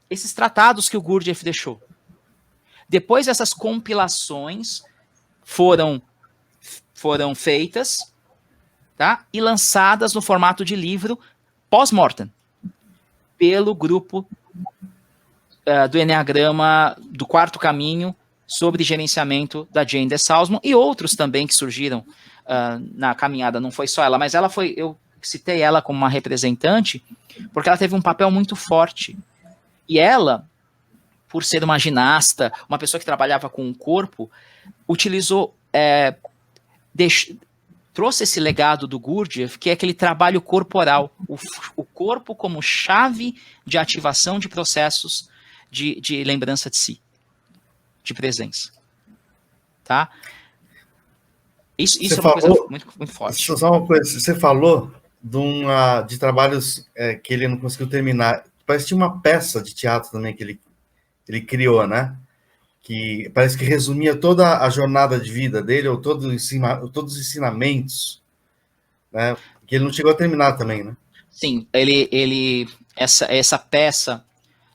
esses tratados que o Gurdjieff deixou. Depois essas compilações foram feitas, tá? E lançadas no formato de livro pós-mortem pelo grupo do Enneagrama do Quarto Caminho sobre gerenciamento da Jane de Salzman e outros também que surgiram na caminhada. Não foi só ela, mas eu citei ela como uma representante porque ela teve um papel muito forte. E ela, por ser uma ginasta, uma pessoa que trabalhava com o corpo, utilizou, trouxe esse legado do Gurdjieff, que é aquele trabalho corporal, o corpo como chave de ativação de processos de lembrança de si, de presença. Tá? Isso é uma coisa muito, muito forte. Só uma coisa, você falou de trabalhos que ele não conseguiu terminar. Parece que tinha uma peça de teatro também que ele criou, né? Que parece que resumia toda a jornada de vida dele, ou todos os ensinamentos, né? Que ele não chegou a terminar também, né? Sim, essa peça,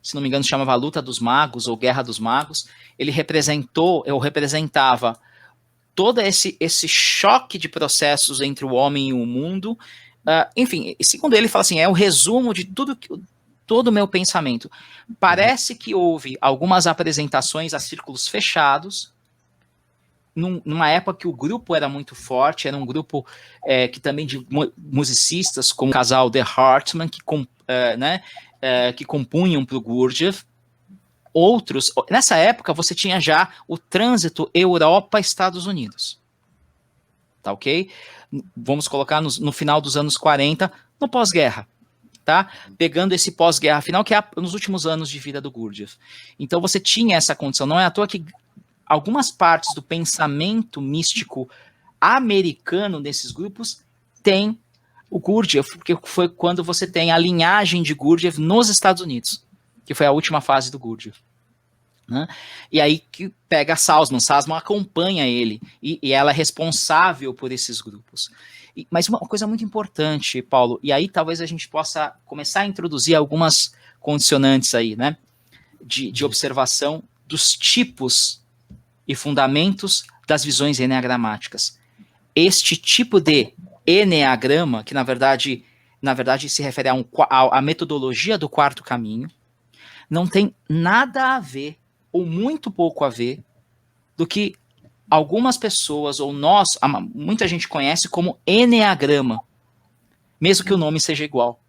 se não me engano, chamava Luta dos Magos, ou Guerra dos Magos, ele representava todo esse choque de processos entre o homem e o mundo. Enfim, segundo ele, fala assim, é o resumo de todo o meu pensamento. Parece que houve algumas apresentações a círculos fechados, numa época que o grupo era muito forte, era um grupo que também de musicistas, como o casal The Hartman, que compunham para o Gurdjieff. Outros, nessa época você tinha já o trânsito Europa-Estados Unidos. Tá ok? Vamos colocar no final dos anos 40, no pós-guerra. Tá? Pegando esse pós-guerra final, que é nos últimos anos de vida do Gurdjieff. Então você tinha essa condição. Não é à toa que algumas partes do pensamento místico americano desses grupos tem o Gurdjieff, porque foi quando você tem a linhagem de Gurdjieff nos Estados Unidos, que foi a última fase do Gurdjieff. Né? E aí que pega a Salzman acompanha ele, e ela é responsável por esses grupos. Mas uma coisa muito importante, Paulo, e aí talvez a gente possa começar a introduzir algumas condicionantes aí, né, de observação dos tipos e fundamentos das visões enneagramáticas. Este tipo de enneagrama, que na verdade se refere à metodologia do quarto caminho, não tem nada a ver, ou muito pouco a ver, do que algumas pessoas, ou muita gente conhece como enneagrama, mesmo que o nome seja igual.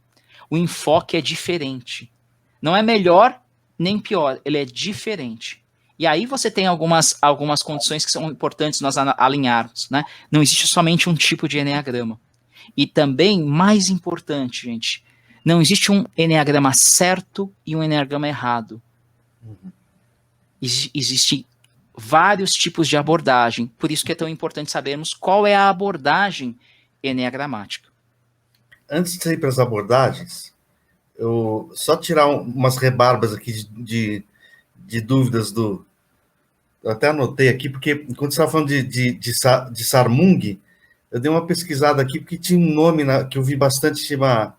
O enfoque é diferente. Não é melhor nem pior, ele é diferente. E aí você tem algumas condições que são importantes nós alinharmos, né? Não existe somente um tipo de enneagrama. E também, mais importante, gente, não existe um enneagrama certo e um enneagrama errado. Existem vários tipos de abordagem, por isso que é tão importante sabermos qual é a abordagem enneagramática. Antes de ir para as abordagens, eu só tirar umas rebarbas aqui de dúvidas eu até anotei aqui, porque quando você estava falando de Sarmung, eu dei uma pesquisada aqui, porque tinha um nome que eu vi bastante, chama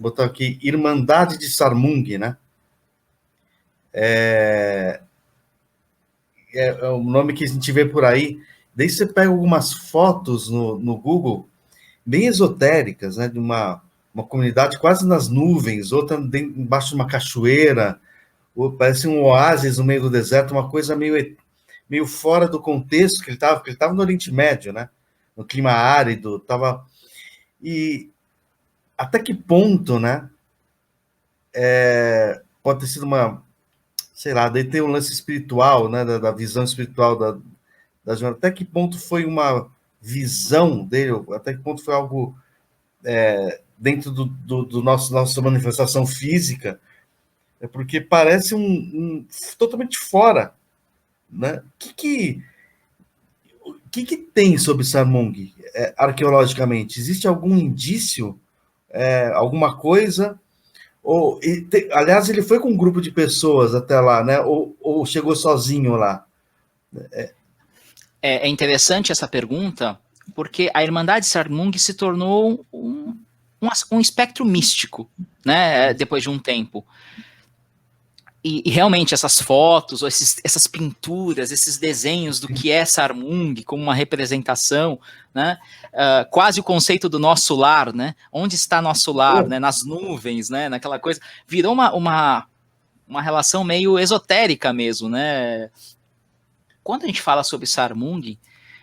botar aqui, Irmandade de Sarmung, né? É o nome que a gente vê por aí. Daí você pega algumas fotos no Google, bem esotéricas, né? De uma comunidade quase nas nuvens, outra embaixo de uma cachoeira, parece um oásis no meio do deserto, uma coisa meio fora do contexto que ele estava, porque ele estava no Oriente Médio, né? No clima árido, estava... E até que ponto, né? Pode ter sido uma... Sei lá, daí tem um lance espiritual, né? Da visão espiritual da jornada. Até que ponto foi uma visão dele, até que ponto foi algo dentro do nossa manifestação física, porque parece totalmente fora, né? O que tem sobre Sarmung arqueologicamente? Existe algum indício, alguma coisa? Aliás, ele foi com um grupo de pessoas até lá, né? Ou chegou sozinho lá? É interessante essa pergunta, porque a Irmandade Sarmung se tornou um espectro místico, né? Depois de um tempo. E realmente essas fotos, ou essas pinturas, esses desenhos do que é Sarmung como uma representação, né? Quase o conceito do nosso lar, né? Onde está nosso lar, né? Nas nuvens, né? Naquela coisa, virou uma relação meio esotérica mesmo, né? Quando a gente fala sobre Sarmung,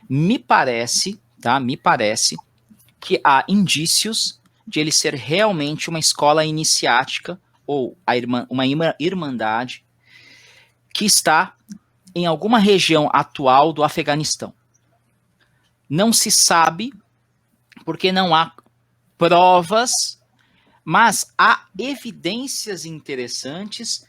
me parece que há indícios de ele ser realmente uma escola iniciática ou uma irmandade que está em alguma região atual do Afeganistão. Não se sabe, porque não há provas, mas há evidências interessantes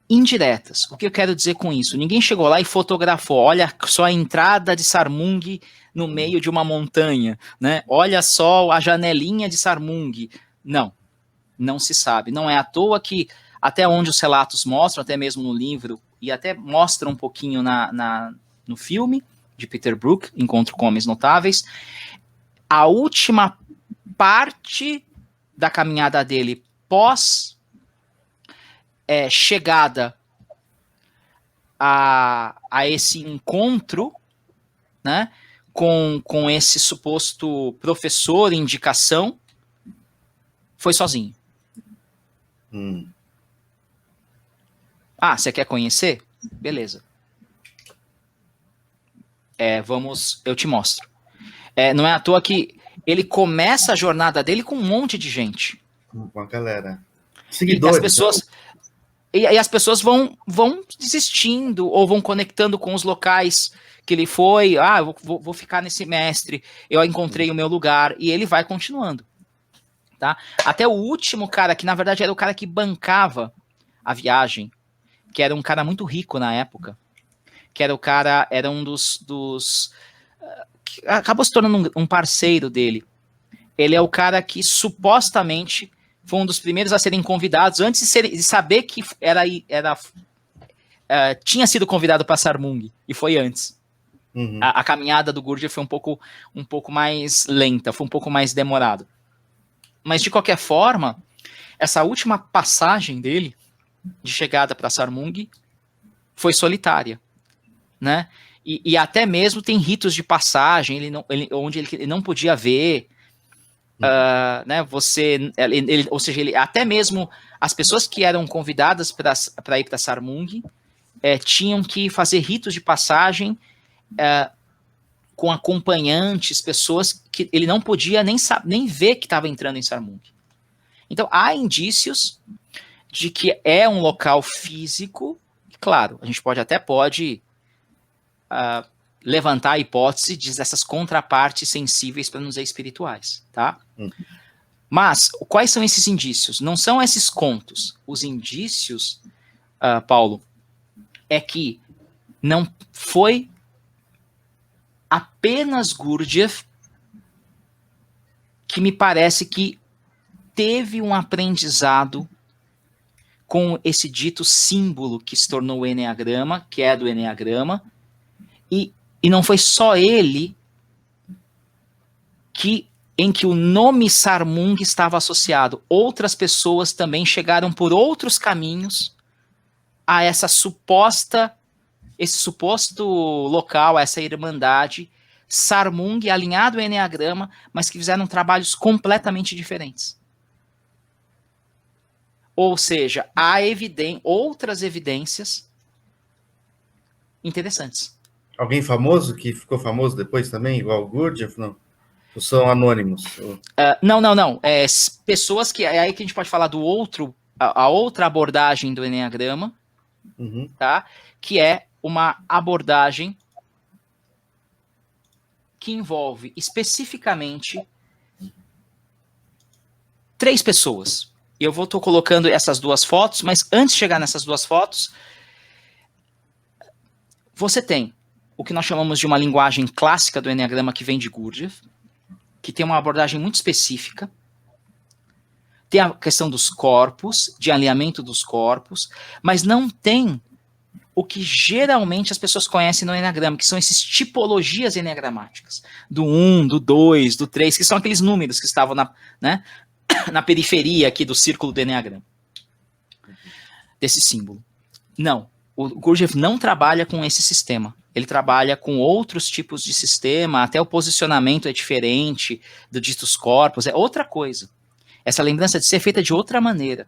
indiretas. O que eu quero dizer com isso? Ninguém chegou lá e fotografou, olha só a entrada de Sarmung no meio de uma montanha, né? Olha só a janelinha de Sarmung. Não se sabe. Não é à toa que, até onde os relatos mostram, até mesmo no livro, e até mostra um pouquinho no filme de Peter Brook, Encontro com Homens Notáveis, a última parte da caminhada dele pós chegada a esse encontro, né, com esse suposto professor, indicação, foi sozinho. Você quer conhecer? Beleza. Eu te mostro. Não é à toa que ele começa a jornada dele com um monte de gente. Com a galera. Seguidores. E as pessoas vão desistindo ou vão conectando com os locais que ele foi. Eu vou ficar nesse mestre. Eu encontrei o meu lugar. E ele vai continuando. Tá? Até o último cara, que na verdade era o cara que bancava a viagem, que era um cara muito rico na época, que era um dos que acabou se tornando um parceiro dele. Ele é o cara que supostamente foi um dos primeiros a serem convidados, antes de saber que tinha sido convidado para Sarmung, e foi antes. Uhum. A caminhada do Gurdjieff foi um pouco mais lenta, foi um pouco mais demorado. Mas, de qualquer forma, essa última passagem dele, de chegada para Sarmung, foi solitária, né? E até mesmo tem ritos de passagem, onde ele não podia ver, né? Ou seja, até mesmo as pessoas que eram convidadas para ir para Sarmung tinham que fazer ritos de passagem com acompanhantes, pessoas que ele não podia nem ver que estava entrando em Sarmung. Então, há indícios de que é um local físico. Claro, a gente pode levantar a hipótese dessas contrapartes sensíveis, para não dizer espirituais, tá? Mas, quais são esses indícios? Não são esses contos. Os indícios, Paulo, é que não foi apenas Gurdjieff que me parece que teve um aprendizado com esse dito símbolo que se tornou o Eneagrama, que é do Eneagrama, e não foi só ele que em que o nome Sarmung estava associado. Outras pessoas também chegaram por outros caminhos a esse suposto local, a essa irmandade, Sarmung, alinhado ao Enneagrama, mas que fizeram trabalhos completamente diferentes. Ou seja, há outras evidências interessantes. Alguém famoso que ficou famoso depois também, igual o Gurdjieff, não? Ou são anônimos? Não. Pessoas que... É aí que a gente pode falar do a outra abordagem do Enneagrama, tá? Que é uma abordagem que envolve especificamente 3 pessoas. Eu estou colocando essas 2 fotos, mas antes de chegar nessas 2 fotos, você tem o que nós chamamos de uma linguagem clássica do Enneagrama que vem de Gurdjieff, que tem uma abordagem muito específica. Tem a questão dos corpos, de alinhamento dos corpos, mas não tem o que geralmente as pessoas conhecem no Enneagrama, que são essas tipologias enneagramáticas. Do 1, do 2, do 3, que são aqueles números que estavam na periferia aqui do círculo do Enneagrama. Desse símbolo. Não. O Gurdjieff não trabalha com esse sistema. Ele trabalha com outros tipos de sistema, até o posicionamento é diferente dos corpos, é outra coisa. Essa lembrança de ser feita de outra maneira.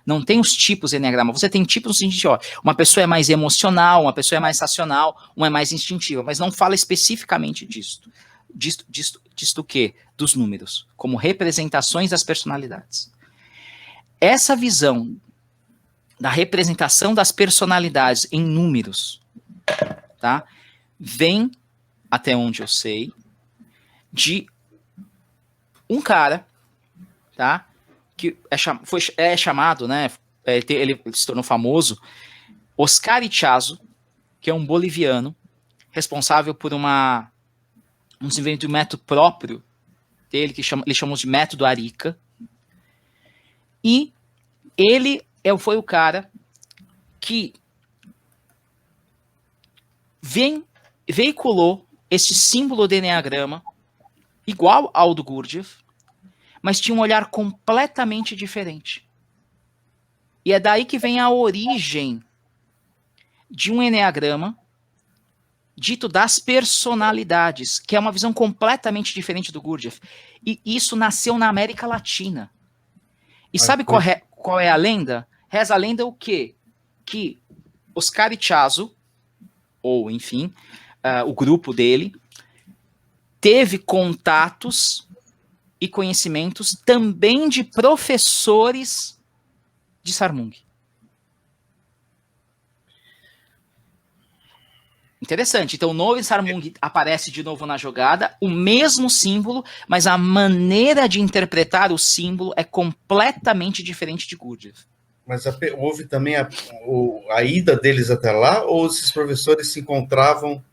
Não tem os tipos de enneagrama. Você tem tipos no sentido, ó, uma pessoa é mais emocional, uma pessoa é mais racional, uma é mais instintiva, mas não fala especificamente disto. Disto o quê? Dos números, como representações das personalidades. Essa visão da representação das personalidades em números, tá? Vem, até onde eu sei, de um cara, tá? Que é chamado, né? Ele se tornou famoso, Oscar Ichazo, que é um boliviano, responsável por um desenvolvimento de um método próprio dele, que ele chamou de método Arica. E ele foi o cara que veiculou esse símbolo de Enneagrama, igual ao do Gurdjieff, mas tinha um olhar completamente diferente. E é daí que vem a origem de um Enneagrama dito das personalidades, que é uma visão completamente diferente do Gurdjieff. E isso nasceu na América Latina. E sabe qual é a lenda? Reza a lenda o quê? Que Oscar Ichazo, ou enfim, o grupo dele, teve contatos e conhecimentos também de professores de Sarmung. Interessante. Então, o nome Sarmung aparece de novo na jogada, o mesmo símbolo, mas a maneira de interpretar o símbolo é completamente diferente de Gurdjieff. Mas houve também a ida deles até lá, ou esses professores se encontravam,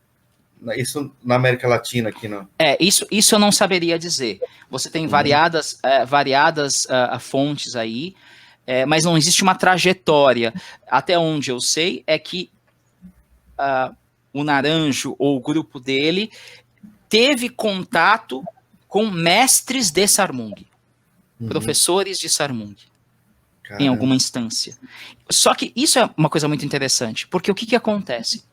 isso na América Latina aqui, não? Isso eu não saberia dizer. Você tem variadas fontes aí, mas não existe uma trajetória. Até onde eu sei é que o Naranjo, ou o grupo dele, teve contato com mestres de Sarmung, professores de Sarmung. Caramba. Em alguma instância. Só que isso é uma coisa muito interessante, porque o que acontece?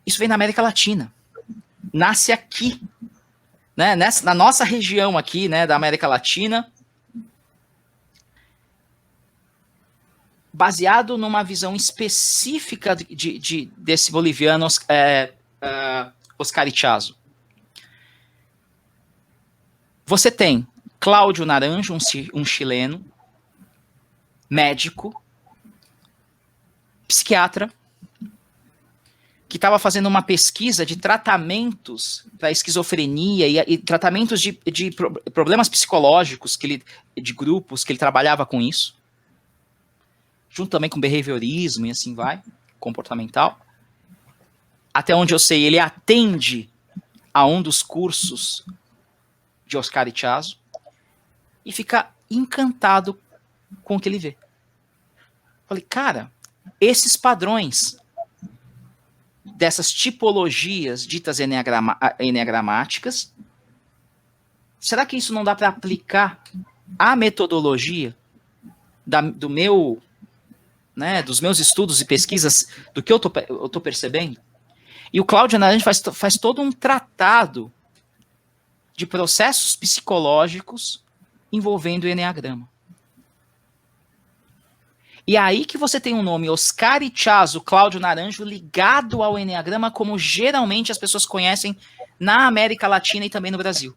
Isso vem na América Latina. Nasce aqui, né? Na nossa região aqui, né, da América Latina, baseado numa visão específica desse boliviano Oscar Ichazo. Você tem Cláudio Naranjo, um chileno, médico, psiquiatra, que estava fazendo uma pesquisa de tratamentos para esquizofrenia e tratamentos de problemas psicológicos, de grupos, que ele trabalhava com isso, junto também com behaviorismo e assim vai, comportamental. Até onde eu sei, ele atende a um dos cursos de Oscar Ichazo e fica encantado com o que ele vê. Falei, cara, esses padrões dessas tipologias ditas enneagramáticas será que isso não dá para aplicar a metodologia do meu, né, dos meus estudos e pesquisas, do que eu tô percebendo? E o Cláudio Naranjo faz todo um tratado de processos psicológicos envolvendo o Eneagrama. E aí que você tem um nome, Oscar Ichazo, Cláudio Naranjo, ligado ao Eneagrama, como geralmente as pessoas conhecem na América Latina e também no Brasil.